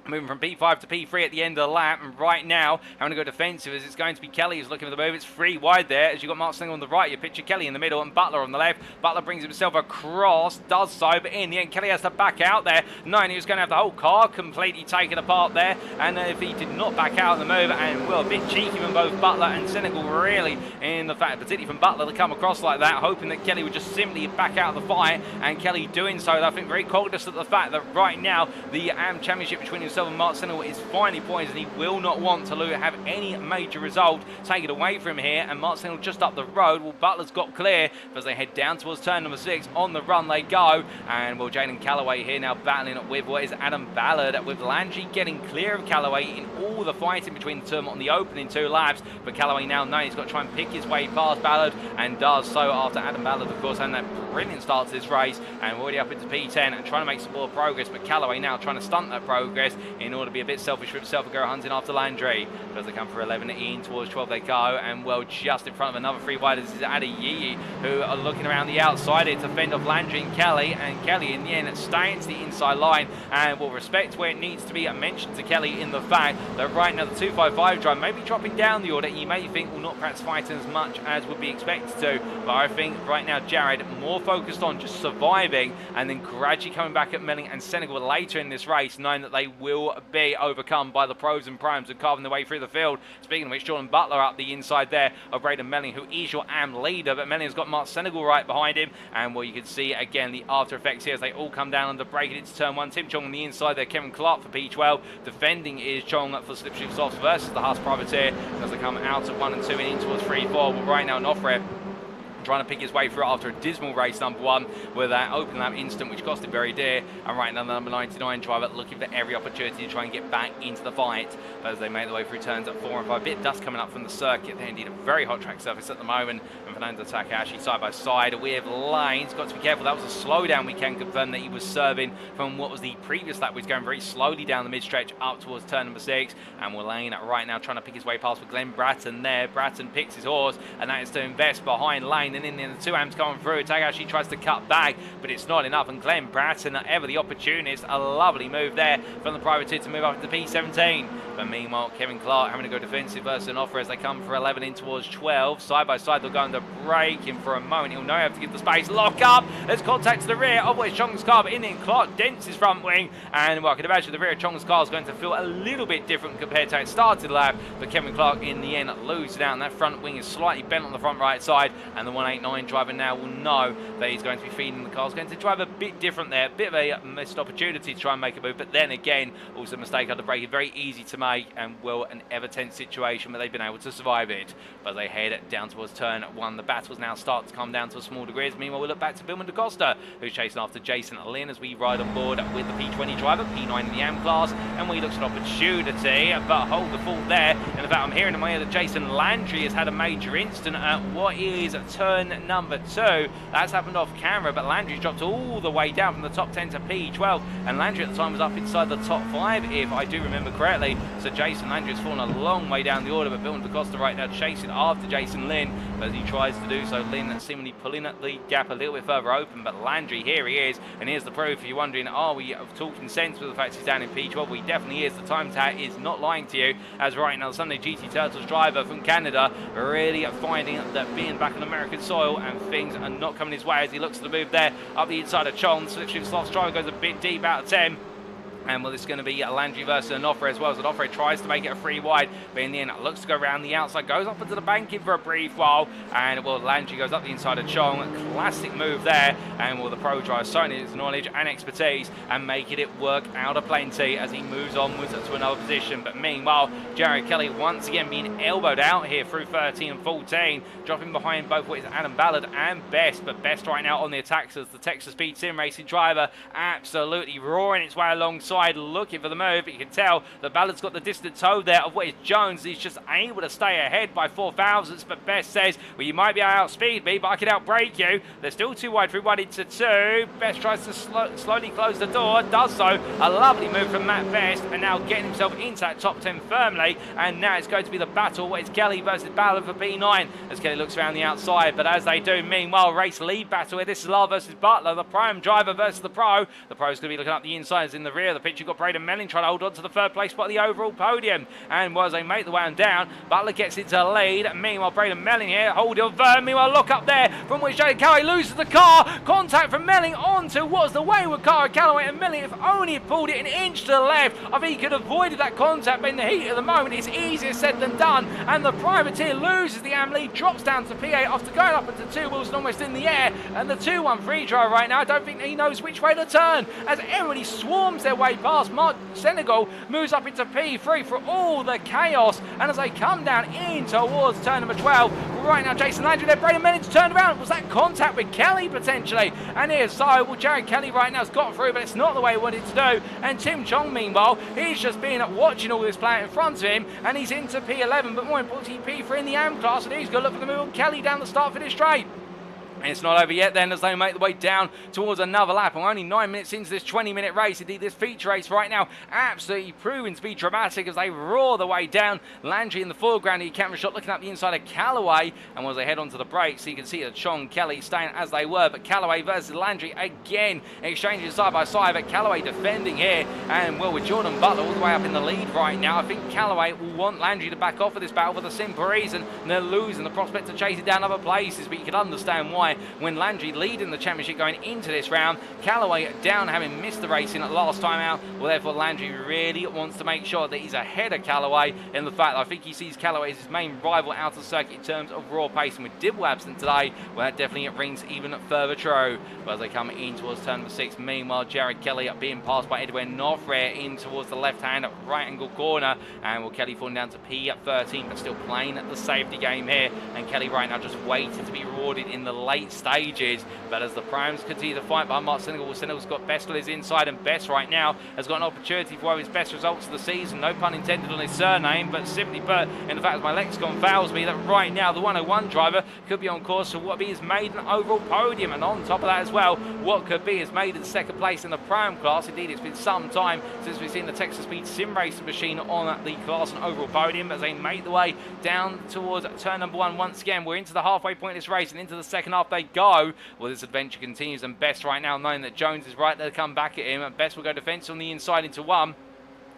moving from P5 to P3 at the end of the lap, and right now having to go defensive as it's going to be Kelly who's looking for the move. It's 3 wide there as you've got Mark Snell on the right, you picture Kelly in the middle and Butler on the left. Butler brings himself across, does so, but in the end Kelly has to back out there, knowing he was going to have the whole car completely taken apart there, and if he did not back out in the move, and well, a bit cheeky from both Butler and Senegal really, in the fact, particularly from Butler to come across like that, hoping that Kelly would just simply back out of the fight, and Kelly doing so, I think very cognizant of the fact that right now the AM Championship between himself and Mark Senegal is finally poised, and he will not want to have any major result take it away from here, and Mark Senegal just up the road. Well, Butler's got clear as they head down towards turn number 6. On the run they go, and well, Jaden Calloway here now battling with what is Adam Ballard, with Landry getting clear of Calloway in all the fighting between the two on the opening 2 laps, but Calloway now knows he's got to try and pick his way past Ballard, and does so after Adam Ballard, of course, and that brilliant start to this race, and we're already up into P10 and trying to make some more progress, but Calloway now trying to stunt that progress in order to be a bit selfish for himself and go hunting after Landry. But as they come for 11 in towards 12 they go, and well, just in front of another 3 wide is Adeyeye, who are looking around the outside here to fend off Landry and Kelly in the end staying to the inside line, and will respect where it needs to be. I mentioned to Kelly in the fact that right now the 255 drive may be dropping down the order, you may think will not perhaps fighting as much as would be expected to, but I think right now Jared more focused on just surviving and then gradually coming back at Melling and Senegal later in this race, knowing that they will be overcome by the pros and primes and carving their way through the field. Speaking of which, Jordan Butler up the inside there of Braden Melling, who is your AM leader, but Melling's got Mark Senegal right behind him, and well, you can see again the after effects here as they all come down under braking into turn 1. Tim Chong on the inside there, Kevin Clark for P12, defending is Chong for Slipstream Softs versus the Haas Privateer as they come out of 1 and 2 and in towards 3-4. Well, right now an off rep trying to pick his way through after a dismal race number 1 with that open lap incident which cost him very dear, and right now the number 99 driver looking for every opportunity to try and get back into the fight. But as they make their way through turns at 4 and 5, a bit of dust coming up from the circuit. They're indeed a very hot track surface at the moment, and Fernando Takahashi side by side with Lane's got to be careful. That was a slowdown, we can confirm that he was serving from what was the previous lap. He was going very slowly down the mid stretch up towards turn number 6, and Lane right now trying to pick his way past with Glenn Bratton there. Bratton picks his horse, and that is to invest behind Lane. line, and in the 2 amps coming through. Tagashi tries to cut back, but it's not enough, and Glenn Bratton, ever the opportunist, a lovely move there from the privateer to move up into P17. But meanwhile, Kevin Clark having to go defensive versus an offer as they come for 11 in towards 12. Side by side, they'll go under break him for a moment. He'll know how to give the space. Lock up. There's contact to the rear of where Chong's car, but in the end, Clark dents his front wing. And well, I can imagine the rear of Chong's car is going to feel a little bit different compared to how it started the lap. But Kevin Clark, in the end, loses it out. And that front wing is slightly bent on the front right side. And the 189 driver now will know that he's going to be feeding the car. He's going to drive a bit different there. A bit of a missed opportunity to try and make a move. But then again, also a mistake under brake. Very easy to make, and well, an ever tense situation, but they've been able to survive it. But they head down towards turn 1. The battles now start to come down to a small degree. Meanwhile, we look back to Billman DaCosta, who's chasing after Jason Lynn as we ride on board with the P20 driver, P9 in the AM class, and we looks at opportunity, but hold the fault there. In fact, I'm hearing in my ear that Jason Landry has had a major incident at what is turn number 2. That's happened off camera, but Landry's dropped all the way down from the top 10 to P12, and Landry at the time was up inside the top 5, if I do remember correctly. So Jason Landry has fallen a long way down the order, but Billman DaCosta right now chasing after Jason Lynn as he tries to do so. Lynn seemingly pulling the gap a little bit further open, but Landry, here he is, and here's the proof. If you're wondering, are we talking sense with the fact he's down in P12? Well, he definitely is. The time tag is not lying to you, as right now the Sunday GT Turtles driver from Canada really finding that being back on American soil and things are not coming his way as he looks to the move there up the inside of Chong. Slipstream slots driver goes a bit deep out of 10. And well, this is going to be Landry versus Onofre as well, as Onofre tries to make it a free wide, but in the end, it looks to go around the outside, goes up into the banking for a brief while, and well, Landry goes up the inside of Chong. Classic move there, and well, the pro driver showing his knowledge and expertise and making it work out of plenty as he moves onwards to another position. But meanwhile, Jared Kelly once again being elbowed out here through 13 and 14, dropping behind both what is Adam Ballard and Best, but Best right now on the attacks as the Texas Speed Sim Racing driver absolutely roaring its way alongside, looking for the move. But you can tell that Ballard's got the distant toe there of what is Jones. He's just able to stay ahead by 4 thousandths, but Best says, well, you might be able to outspeed me, but I can outbrake you. They're still too wide through 1 into 2. Best tries to slowly close the door, does so. A lovely move from Matt Best, and now getting himself into that top 10 firmly. And now it's going to be the battle. What is Kelly versus Ballard for P9 as Kelly looks around the outside. But as they do, meanwhile, race lead battle here. This is Lyle versus Butler, the prime driver versus the pro. The pro's going to be looking up the insiders in the rear of the pitch. You've got Braden Melling trying to hold on to the 3rd place spot of the overall podium. And as they make the way on down, Butler gets into lead. Meanwhile, Braden Melling here, holding firm. Meanwhile, look up there from which Jaden Calloway loses the car. Contact from Melling onto what was the wayward car of Calloway, and Melling, if only had pulled it an inch to the left, I think he could have avoided that contact, but in the heat of the moment, it's easier said than done. And the privateer loses the AM lead, drops down to P8 after going up into 2 wheels and almost in the air. And the 2-1-3 driver right now, I don't think he knows which way to turn as everybody swarms their way past. Mark Senegal moves up into P3 for all the chaos, and as they come down in towards turn number 12, right now Jason Landry there, Braden Melling's turned around. Was that contact with Kelly potentially? And here's so, well, Jared Kelly right now has got through, but it's not the way he wanted to do. And Tim Chong, meanwhile, he's just been watching all this play in front of him, and he's into P11, but more importantly P3 in the AM class, and he's going to look for the move on Kelly down the start finish straight. And it's not over yet then as they make the way down towards another lap. And we're only 9 minutes into this 20-minute race. Indeed, this feature race right now absolutely proving to be dramatic as they roar the way down. Landry in the foreground, he camera shot looking up the inside of Calloway. And as they head onto the brakes, so you can see that Chong, Kelly staying as they were. But Calloway versus Landry again, exchanging side by side. But Calloway defending here. And well, with Jordan Butler all the way up in the lead right now, I think Calloway will want Landry to back off of this battle for the simple reason they're losing the prospect to chase it down other places. But you can understand why. When Landry leading the championship going into this round, Calloway down having missed the racing at last time out. Well, therefore Landry really wants to make sure that he's ahead of Calloway in the fact that I think he sees Calloway as his main rival out of circuit in terms of raw pace. And with Dibble absent today, well, that definitely rings even further true. But as they come in towards turn number 6, meanwhile Jared Kelly being passed by Adeyeye Northrare in towards the left hand right angle corner, and well, Kelly falling down to P13, but still playing the safety game here. And Kelly right now just waiting to be rewarded in the late late stages. But as the primes continue to fight behind Mark Senegal, Senegal's got Best on his inside, and Best right now has got an opportunity for one of his best results of the season. No pun intended on his surname, but simply put, in the fact that my lexicon fails me, that right now the 101 driver could be on course for what be his maiden overall podium. And on top of that as well, what could be his maiden second place in the prime class. Indeed, it's been some time since we've seen the Texas Speed sim racing machine on the class and overall podium, as they make the way down towards turn number 1 once again. We're into the halfway point of this race, and into the second half they go. Well, this adventure continues, and Best right now, knowing that Jones is right there to come back at him, and Best will go defense on the inside into 1.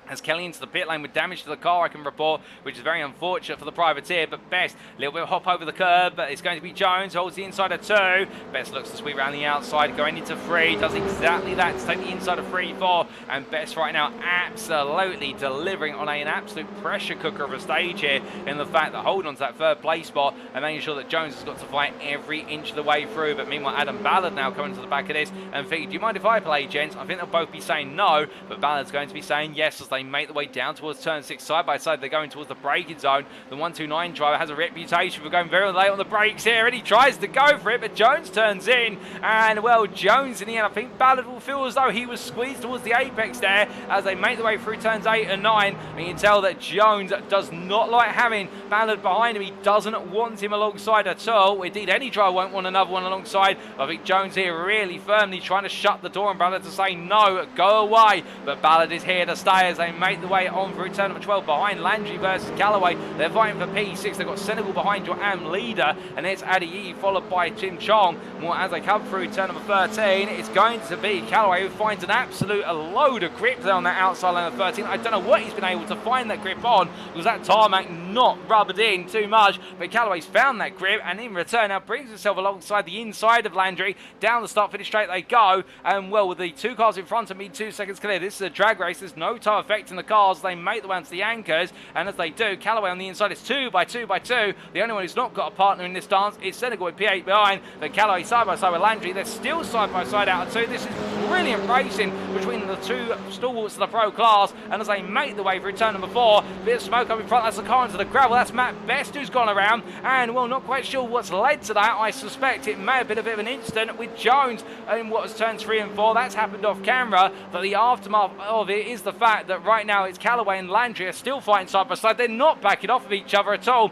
As Kelly into the pit lane with damage to the car, I can report, which is very unfortunate for the privateer. But Best, a little bit of hop over the curb, but it's going to be Jones, holds the inside of 2. Best looks to sweep around the outside, going into 3, does exactly that to take the inside of 3-4. And Best right now absolutely delivering on an absolute pressure cooker of a stage here, in the fact that holding on to that third place spot and making sure that Jones has got to fight every inch of the way through. But meanwhile, Adam Ballard now coming to the back of this and thinking, do you mind if I play, gents? I think they'll both be saying no, but Ballard's going to be saying yes, as they make the way down towards turn 6 side by side. They're going towards the braking zone. The 129 driver has a reputation for going very late on the brakes here, and he tries to go for it, but Jones turns in, and well, Jones in the end, I think Ballard will feel as though he was squeezed towards the apex there as they make the way through turns 8 and 9. And you can tell that Jones does not like having Ballard behind him. He doesn't want him alongside at all. Indeed, any driver won't want another one alongside. I think Jones here really firmly trying to shut the door on Ballard to say no, go away. But Ballard is here to stay as they make the way on through turn number 12 behind Landry versus Calloway. They're fighting for P6. They've got Senegal behind your AM leader, and it's Adeyeye followed by Tim Chong. Well, as they come through turn number 13, it's going to be Calloway who finds an absolute load of grip there on that outside line of 13. I don't know what he's been able to find that grip on, because that tarmac not rubbered in too much, but Calloway's found that grip, and in return now brings himself alongside the inside of Landry. Down the start finish straight they go, and well, with the 2 cars in front of me, 2 seconds clear. This is a drag race. There's no time affecting the cars. They make the way onto the anchors, and as they do, Calloway on the inside is 2 by 2 by 2. The only one who's not got a partner in this dance is Senegal with P8 behind, but Calloway side by side with Landry. They're still side by side out of 2. This is brilliant racing between the 2 stalwarts of the pro class, and as they make the way through turn number 4, bit of smoke up in front. That's the car into the gravel. That's Matt Best who's gone around, and well, not quite sure what's led to that. I suspect it may have been a bit of an incident with Jones in what was turns 3 and 4. That's happened off camera, but the aftermath of it is the fact that right now it's Calloway and Landry are still fighting side by side. They're not backing off of each other at all.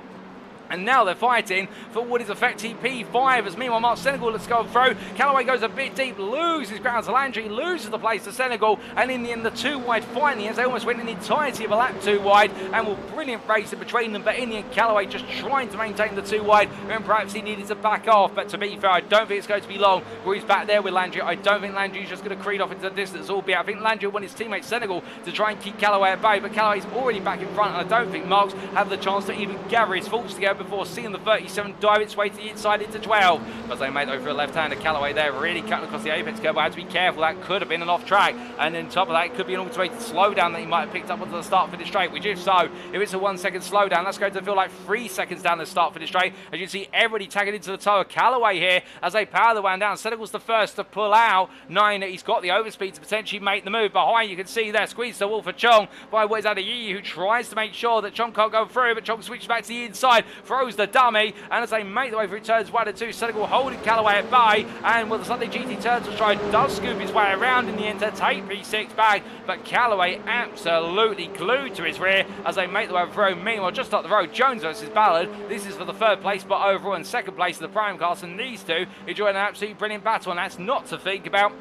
And now they're fighting for what is effectively P5, as meanwhile Mark Senegal let's go through. Calloway goes a bit deep, loses ground to Landry, loses the place to Senegal, and in the end the 2 wide finally, as they almost went in the entirety of a lap 2 wide, and will brilliant race in between them. But in the end, Calloway just trying to maintain the 2 wide, and perhaps he needed to back off. But to be fair, I don't think it's going to be long where he's back there with Landry. I don't think Landry's just going to creed off into the distance, albeit I think Landry will want his teammate Senegal to try and keep Calloway at bay, but Calloway's already back in front, and I don't think Marks had the chance to even gather his thoughts together before seeing the 37 dive its way to the inside into 12. But they made over a left-hander. Calloway there really cutting across the apex curve, but I had to be careful. That could have been an off-track, and on top of that, it could be an automated slowdown that he might have picked up onto the start finish straight, which if so, if it's a 1 second slowdown, that's going to feel like 3 seconds down the start finish straight. As you can see, everybody tagging into the toe of Calloway here as they power the one down. Senegal's the first to pull out, knowing that he's got the overspeed to potentially make the move. Behind, you can see there, squeeze the wall for Chong by what is Adeyeye, who tries to make sure that Chong can't go through, but Chong switches back to the inside, throws the dummy, and as they make the way through turns 1 and 2, Senegal holding Calloway at bay, and with the Sunday GT turns to try, does scoop his way around in the end to take P6 back, but Calloway absolutely glued to his rear as they make the way through. Meanwhile, just up the road, Jones versus Ballard. This is for the 3rd place spot overall and 2nd place in the prime class, and these two enjoying an absolutely brilliant battle, and that's not to think about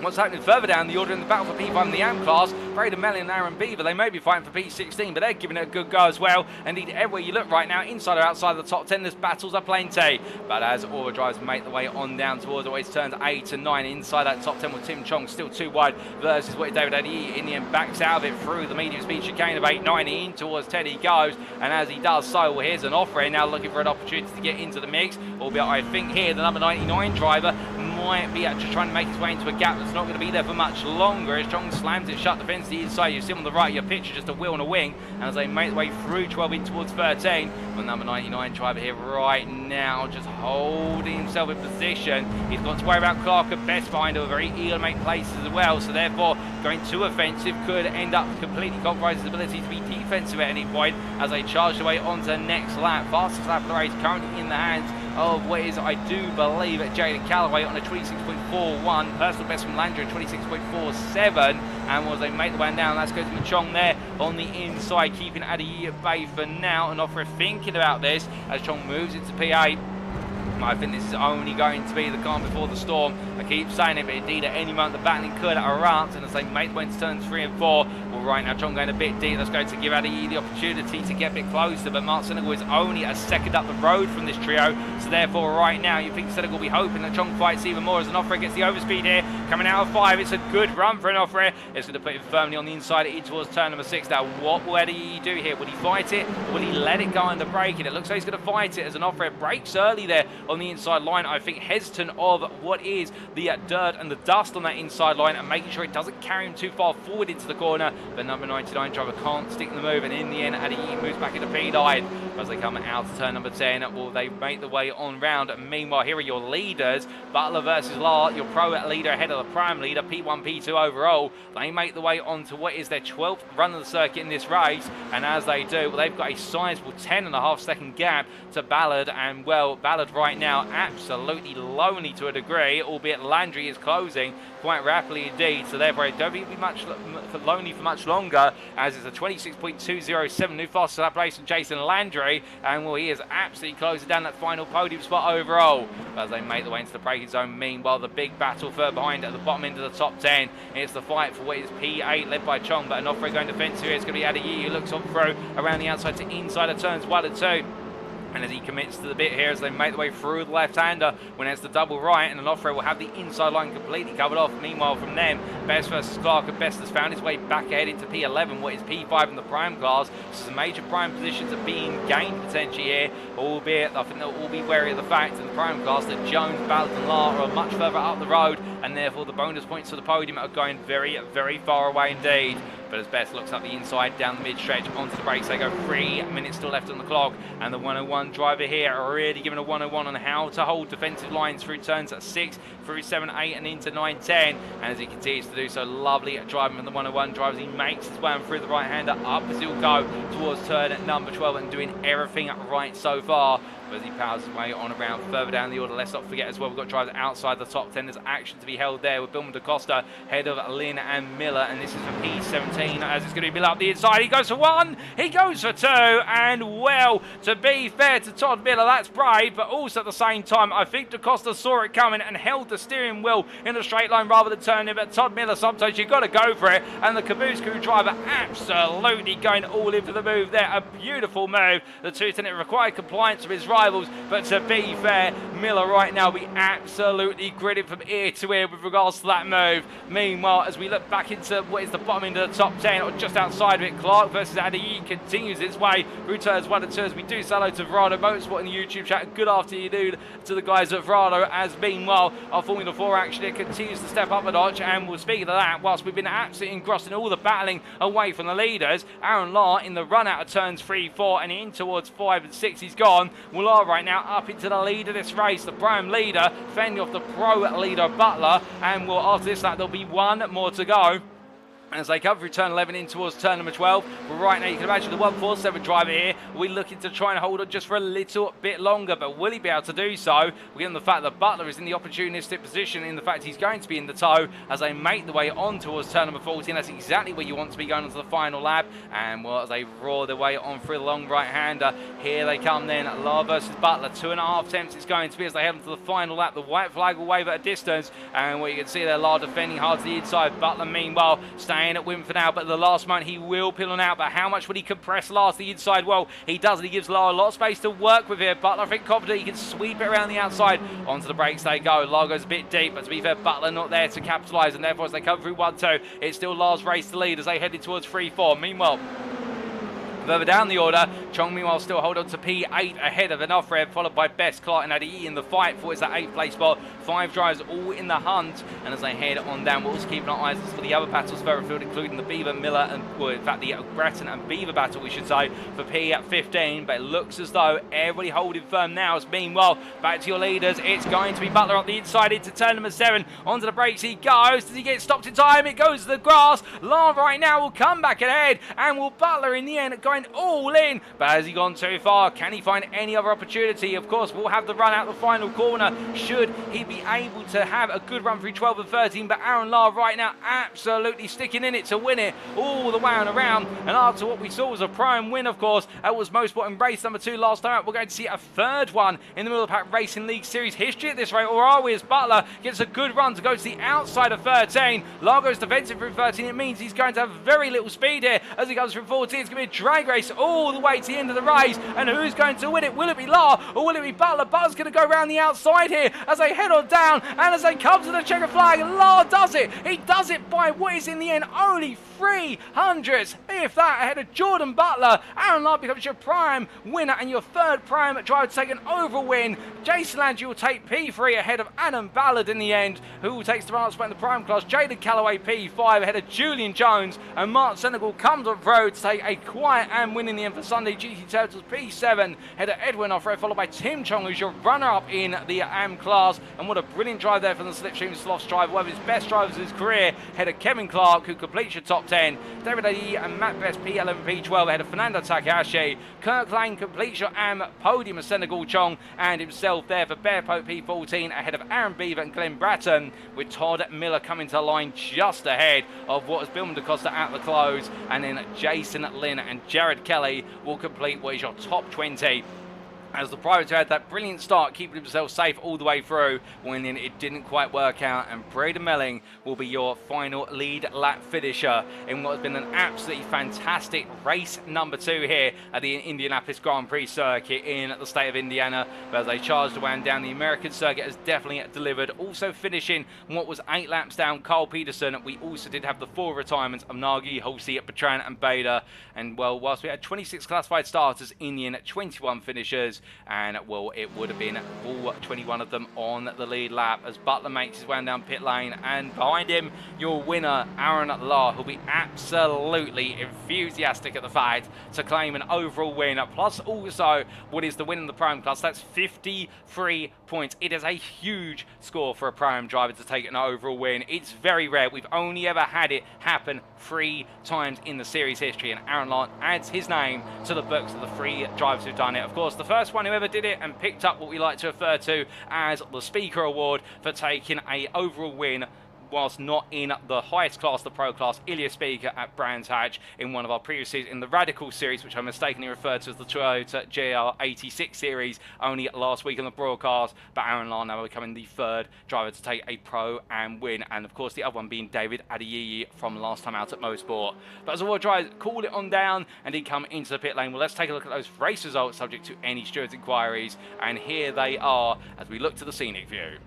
what's happening further down the order in the battle for P5 in the AM class. Braden Mellon and Aaron Beaver, they may be fighting for P16, but they're giving it a good go as well. Indeed, everywhere you look right now, inside or outside of the top 10, there's battles are plenty. But as all the drivers make the way on down towards always turns 8 and 9, inside that top 10 with Tim Chong still 2 wide versus what David Adeyeye in the end backs out of it through the medium speed chicane of 890 in towards 10 he goes. And as he does so, well, here's an off-rail now looking for an opportunity to get into the mix. Albeit I think here the number 99 driver might be just trying to make his way into a gap that's not going to be there for much longer as Chong slams it shut the fence to the inside. You see him on the right, your picture just a wheel and a wing, and as they make their way through 12 in towards 13, the number 99 driver here right now just holding himself in position. He's got to worry about Clark at best behind him, very eager to make places as well, so therefore going too offensive could end up completely compromising his ability to be defensive at any point as they charge their way onto the next lap. Fastest lap of the race currently in the hands of what is, I do believe, Jaden Calloway on a 26.41. Personal best from Landry, 26.47. And as they make the way down, that's going to Chong there on the inside, keeping Adeyeye at bay for now. And Offred thinking about this as Chong moves into P8. I think this is only going to be the calm before the storm. I keep saying it, but indeed at any moment the battling could erupt, and as they make the way into turns 3 and 4, well, right now Chong going a bit deep. That's going to give Adeyeye the opportunity to get a bit closer, but Mark Senegal is only a second up the road from this trio, so therefore right now you think Senegal will be hoping that Chong fights even more as an Offred gets the overspeed here, coming out of 5. It's a good run for an Offred. It's going to put him firmly on the inside in towards turn number 6. Now what will Adeyeye do here? Will he fight it, or will he let it go under braking? It looks like he's going to fight it as an Offred breaks early there on the inside line. I think hesitant of what is the dirt and the dust on that inside line and making sure it doesn't carry him too far forward into the corner. The number 99 driver can't stick the move, and in the end Adeyeye moves back into P9 as they come out to turn number 10. Will they make the way on round? Meanwhile, here are your leaders. Butler versus Lar, your pro leader ahead of the prime leader, P1, P2 overall. They make the way on to what is their 12th run of the circuit in this race, and as they do, well, they've got a sizable 10.5 second gap to Ballard, and well, Ballard right now absolutely lonely to a degree, albeit Landry is closing quite rapidly indeed, so therefore it don't be much lonely for much longer, as it's a 26.207 new fastest lap race from Jason Landry, and well, he is absolutely closing down that final podium spot overall as they make the way into the braking zone. Meanwhile, the big battle further behind at the bottom end of the top 10. It's the fight for what is P8 led by Chong, but an Offred going defensive here. It's going to be Adeyeye who looks on through around the outside to inside of turns 1 and 2. And as he commits to the bit here, as they make the way through the left-hander, when it's the double right, and an Offred will have the inside line completely covered off. Meanwhile, from them, Best versus Clark, and Best has found his way back ahead into P11, what is P5 in the prime class. Some major prime positions are being gained potentially here, albeit I think they'll all be wary of the fact in the prime class that Jones, Ballard and Lara are much further up the road, and therefore the bonus points to the podium are going very, very far away indeed. But as Best looks up the inside, down the mid-stretch, onto the brakes, they go 3 minutes still left on the clock, and the 101 driver here are really giving a 101 on how to hold defensive lines through turns 6, through 7, 8, and into 9, 10. And as he continues to do so, lovely at driving with the 101 drivers, he makes his way on through the right-hander, up as he'll go towards turn at number 12, and doing everything right so far. But as he powers his way on around further down the order, let's not forget as well, we've got drivers outside the top 10. There's action to be held there with Billman DaCosta, head of Lynn and Miller, and this is for P17 as it's going to be Miller up the inside. He goes for 1, he goes for 2, and well, to be fair to Todd Miller, that's brave, but also at the same time, I think DaCosta saw it coming and held the steering wheel in a straight line rather than turning, but Todd Miller, sometimes you've got to go for it, and the Caboose Crew driver absolutely going all in for the move there. A beautiful move. The 210 required compliance of his rivals, but to be fair, Miller right now be absolutely gritted from ear to ear with regards to that move. Meanwhile, as we look back into what is the bottom end of the top 10, or just outside of it, Clark versus Adeyeye continues its way through turns 1 and 2 as we do say hello to Verado Motorsport in the YouTube chat. Good afternoon to the guys at Verado, as meanwhile our Formula 4 action here continues to step up a notch, and we'll speak of that whilst we've been absolutely engrossed in all the battling away from the leaders. Aaron Lahr in the run out of turns 3, 4 and in towards 5 and 6 he's gone. Lahr right now up into the lead of this race, the prime leader fending off the pro leader Butler, and well, after this lap there'll be 1 more to go as they come through turn 11 in towards turn number 12. But right now you can imagine the 147 driver here will be looking to try and hold on just for a little bit longer, but will he be able to do so? Given the fact that Butler is in the opportunistic position, in the fact he's going to be in the tow as they make the way on towards turn number 14. That's exactly where you want to be going onto the final lap, and well, as they roar their way on through the long right-hander, here they come then. Lahr versus Butler, 2.5 attempts it's going to be as they head onto the final lap. The white flag will wave at a distance, and what you can see there, Lahr defending hard to the inside. Butler meanwhile staying at win for now, but at the last moment he will peel on out. But how much would he compress Lahr to the inside? Well, he does, and he gives Lahr a lot of space to work with here. Butler, I think, confident he can sweep it around the outside. Onto the brakes they go. Lahr goes a bit deep, but to be fair, Butler not there to capitalise, and therefore as they come through 1-2, it's still Lahr's race to lead as they headed towards 3-4. Meanwhile, further down the order, Chong meanwhile still hold on to P8 ahead of an Offred, followed by Best, Clark and Adeyeye in the fight for that 8th place spot. 5 drivers all in the hunt, and as they head on down, we'll also keep our eyes for the other battles further afield, including the Beaver, Miller, and well, in fact the Breton and Beaver battle, we should say, for P15. But it looks as though everybody holding firm now. As meanwhile, back to your leaders, it's going to be Butler up the inside into turn number 7. Onto the brakes he goes. Does he get stopped in time? It goes to the grass. Lahr right now will come back ahead, and will Butler in the end going line, all in, but has he gone too far? Can he find any other opportunity? Of course, we'll have the run out the final corner, should he be able to have a good run through 12 and 13, but Aaron Lahr right now absolutely sticking in it to win it all the way and around, and after what we saw was a prime win, of course, that was Mosport in race number 2 last time out. We're going to see a third one in the Middle of the Pack Racing League Series history at this rate, or are we, as Butler gets a good run to go to the outside of 13. Lahr goes defensive through 13. It means he's going to have very little speed here as he goes through 14. It's going to be a drag race all the way to the end of the race, and who's going to win it? Will it be Lahr or will it be Butler? Butler's going to go around the outside here as they head on down, and as they come to the checker flag, Lahr does it. He does it by what is in the end only 300s, if that, ahead of Jordan Butler. Aaron Lahr becomes your prime winner and your third prime driver to take an overall win. Jason Landry will take P3 ahead of Adam Ballard in the end, who takes the run spot in the prime class. Jaden Calloway P5 ahead of Julian Jones, and Mark Senegal comes on road to take a quiet and win in the end for Sunday GT Turtles. P7 ahead of Edwin Offroad, followed by Tim Chong, who's your runner-up in the AM class. And what a brilliant drive there from the Slipstream Sloths driver, one of his best drivers of his career, ahead of Kevin Clark, who completes your top 10. David Adeyeye and Matt Best P11, P12 ahead of Fernando Takahashi. Kirk Lane completes your AM podium of Senegal Chong, and himself there for Bearpote P14 ahead of Aaron Beaver and Glenn Bratton, with Todd Miller coming to the line just ahead of what is Bill DaCosta at the close, and then Jason Lynn and Jared Kelly will complete what is your top 20. As the Privateer had that brilliant start, keeping himself safe all the way through, when it didn't quite work out, and Braden Melling will be your final lead lap finisher in what has been an absolutely fantastic race number 2 here at the Indianapolis Grand Prix circuit in the state of Indiana. But as they charged away and down, the American circuit has definitely delivered. Also finishing what was 8 laps down, Carl Peterson. We also did have the 4 retirements of Nagy, Hulsey, Bertrand and Bader. And well, whilst we had 26 classified starters in the end, 21 finishers, and well, it would have been all 21 of them on the lead lap as Butler makes his way down pit lane, and behind him your winner Aaron Lahr, who'll be absolutely enthusiastic at the fact to claim an overall win, plus also what is the win in the prime class. That's 53 points. It is a huge score for a prime driver to take an overall win. It's very rare. We've only ever had it happen 3 times in the series history, and Aaron Lahr adds his name to the books of the 3 drivers who've done it. Of course, the first one who ever did it and picked up what we like to refer to as the Speaker Award for taking a overall win whilst not in the highest class, the pro class, Ilya Speaker at Brands Hatch in one of our previous series in the Radical series, which I mistakenly referred to as the Toyota GR86 series only last week on the broadcast. But Aaron Lahr now becoming the 3rd driver to take a pro and win, and of course the other one being David Adeyeye from last time out at Mosport. But as all drivers call it on down and then come into the pit lane, well, let's take a look at those race results subject to any stewards inquiries, and here they are as we look to the scenic view.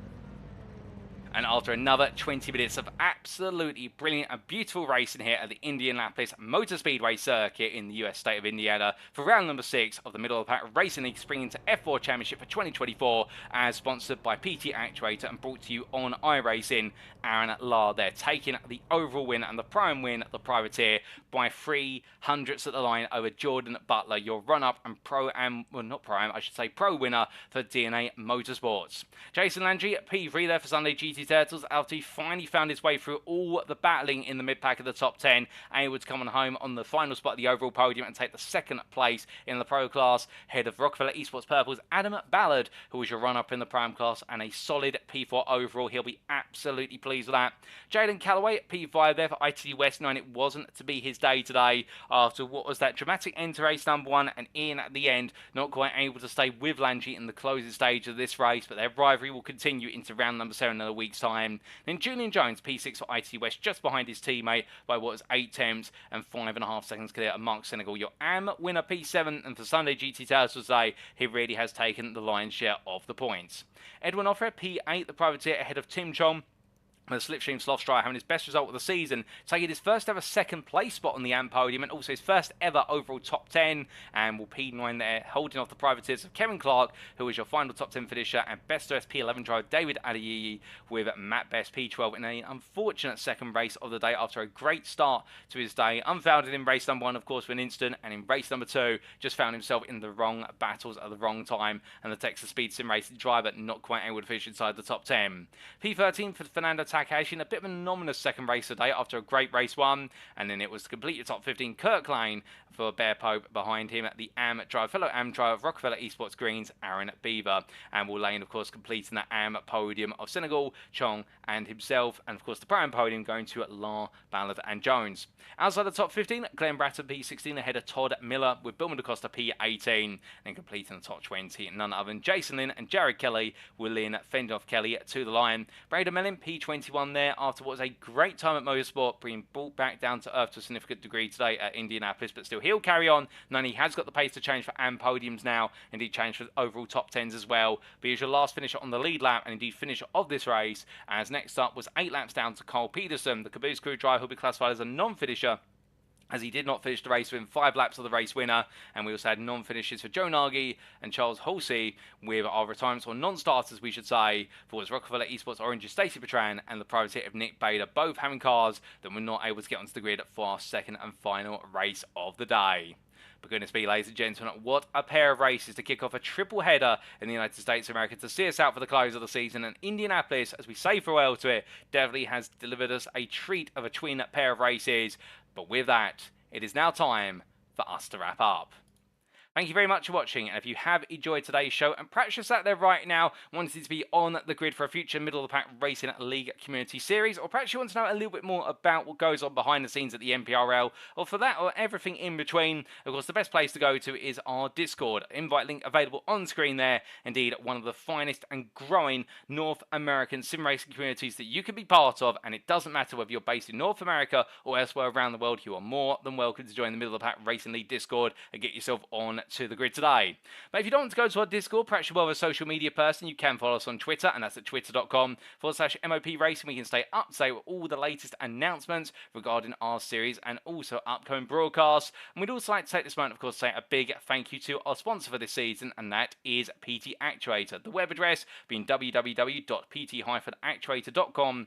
And after another 20 minutes of absolutely brilliant and beautiful racing here at the Indianapolis Motor Speedway circuit in the US state of Indiana for round number 6 of the Middle of the Pack Racing League Spring into F4 Championship for 2024, as sponsored by PT Actuator and brought to you on iRacing, Aaron Lahr there taking the overall win and the prime win, the Privateer, by 300ths at the line over Jordan Butler, your run-up and pro and, well, not prime, I should say pro winner for DNA Motorsports. Jason Landry at P3 there for Sunday GT Turtles, after he finally found his way through all the battling in the mid-pack of the top 10, able to come on home on the final spot of the overall podium and take the 2nd place in the pro class, ahead of Rockefeller Esports Purple's Adam Ballard, who was your run-up in the prime class, and a solid P4 overall. He'll be absolutely pleased with that. Jaden Calloway at P5 there for ITT West, knowing it wasn't to be his day today after what was that dramatic end to race number 1, and in at the end, not quite able to stay with Landry in the closing stage of this race, but their rivalry will continue into round number 7 in a week's time. Then Julian Jones, P6 for ITT West, just behind his teammate by what was 8 tenths and 5.5 seconds clear of Mark Senegal, your AM winner P7, and for Sunday GT Turtles Day, he really has taken the lion's share of the points. Edwin Offroad, P8, the Privateer, ahead of Tim Chong, the Slipstream Sloth Strider having his best result of the season, taking his first ever 2nd place spot on the AM podium and also his first ever overall top 10, and will P9 there, holding off the Privateers of Kevin Clark, who was your final top 10 finisher, and best of P11 driver David Adeyeye with Matt Best P12 in an unfortunate 2nd race of the day after a great start to his day. Unfounded in race number 1, of course, for an instant, and in race number 2, just found himself in the wrong battles at the wrong time, and the Texas Speed Sim Racing driver not quite able to finish inside the top 10. P13 for Fernando Takahashi Takahashi in a bit of an anomalous second race today after a great race one, and then it was to complete the top 15, Kirk Lane for Bear Pope behind him at the AM driver, fellow AM driver of Rockefeller Esports Greens, Aaron Beaver, and Will Lane, of course, completing that AM podium of Senegal, Chong, and himself, and of course the Pro-Am podium going to Ballard and Jones. Outside the top 15, Glenn Bratton P16 ahead of Todd Miller with Bill DaCosta P18, and completing the top 20, none other than Jason Lynn and Jared Kelly will in fend off Kelly to the line. Braden Mellin P21 there after what was a great time at Mosport, being brought back down to earth to a significant degree today at Indianapolis, but still he'll carry on. And he has got the pace to change for AM podiums now, indeed change for overall top 10s as well. But he's your last finisher on the lead lap and indeed finisher of this race, as next up was 8 laps down to Carl Peterson, the Caboose Crew driver who will be classified as a non-finisher, as he did not finish the race within 5 laps of the race winner. And we also had non-finishes for Joe Nagy and Charles Halsey, with our retirements, or non-starters we should say, for his Rockefeller Esports Orange's Stacey Bertrand and the privateer of Nick Bader, both having cars that were not able to get onto the grid for our second and final race of the day. But goodness me, ladies and gentlemen, what a pair of races to kick off a triple header in the United States of America to see us out for the close of the season. And Indianapolis, as we say farewell to it, definitely has delivered us a treat of a twin pair of races. But with that, it is now time for us to wrap up. Thank you very much for watching, and if you have enjoyed today's show, and perhaps you're sat there right now wanting to be on the grid for a future Middle of the Pack Racing League Community Series, or perhaps you want to know a little bit more about what goes on behind the scenes at the MPRL, or for that or everything in between, of course the best place to go to is our Discord. Invite link available on screen there. Indeed, one of the finest and growing North American sim racing communities that you can be part of, and it doesn't matter whether you're based in North America or elsewhere around the world, you are more than welcome to join the Middle of the Pack Racing League Discord and get yourself on to the grid today. But if you don't want to go to our Discord, perhaps you're more of a social media person, you can follow us on Twitter, and that's at twitter.com/MOP Racing. We can stay up to date with all the latest announcements regarding our series and also upcoming broadcasts. And we'd also like to take this moment, of course, to say a big thank you to our sponsor for this season, and that is PT Actuator. The web address being www.pt-actuator.com.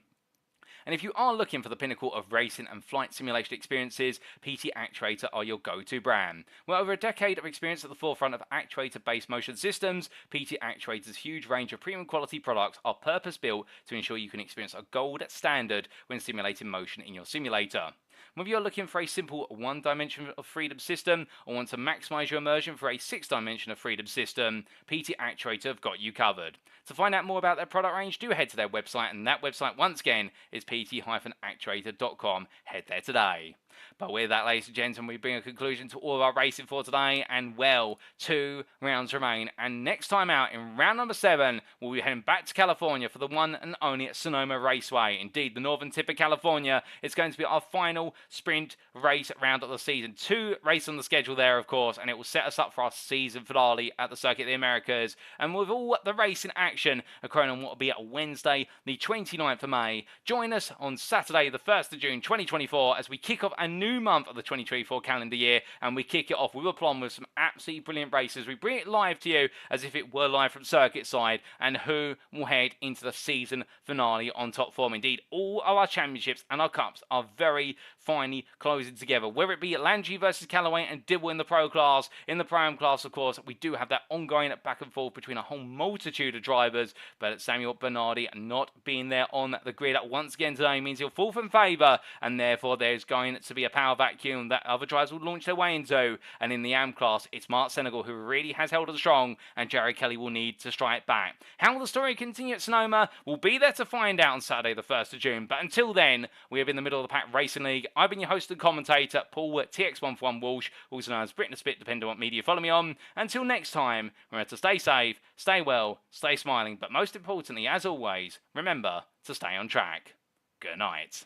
And if you are looking for the pinnacle of racing and flight simulation experiences, PT Actuator are your go-to brand. With over a decade of experience at the forefront of actuator-based motion systems, PT Actuator's huge range of premium quality products are purpose-built to ensure you can experience a gold standard when simulating motion in your simulator. Whether you're looking for a simple one-dimension of freedom system or want to maximize your immersion for a 6-dimension of freedom system, PT Actuator have got you covered. To find out more about their product range, do head to their website, and that website once again is pt-actuator.com. Head there today. But with that, ladies and gentlemen, we bring a conclusion to all of our racing for today, and well, 2 rounds remain. And next time out, in round number 7, we'll be heading back to California for the one and only Sonoma Raceway. Indeed, the northern tip of California is going to be our final sprint race round of the season. 2 races on the schedule there, of course, and it will set us up for our season finale at the Circuit of the Americas. And with all the racing action occurring on what will be a Wednesday, the 29th of May, join us on Saturday, the 1st of June 2024, as we kick off a new month of the 2024 calendar year, and we kick it off with aplomb with some absolutely brilliant races. We bring it live to you as if it were live from circuit side, and who will head into the season finale on top form. Indeed, all of our championships and our cups are very finely closing together, whether it be Landry versus Calloway and Dibble in the pro class. In the Pro-Am class, of course, we do have that ongoing back and forth between a whole multitude of drivers, but Samuel Bernardy not being there on the grid once again today means he'll fall from favour, and therefore there's going to be a power vacuum that other drivers will launch their way into. And in the AM class, it's Mark Senegal who really has held us strong, and Jared Kelly will need to strike back. How will the story continue at Sonoma? We'll be there to find out on Saturday the 1st of June, but until then, we have been the Middle of the Pack Racing League. I've been your host and commentator, Paul TX141 Walsh, also known as Britain the Spit, depending on what media you follow me on. Until next time, remember to stay safe, stay well, stay smiling, but most importantly, as always, remember to stay on track. Good night.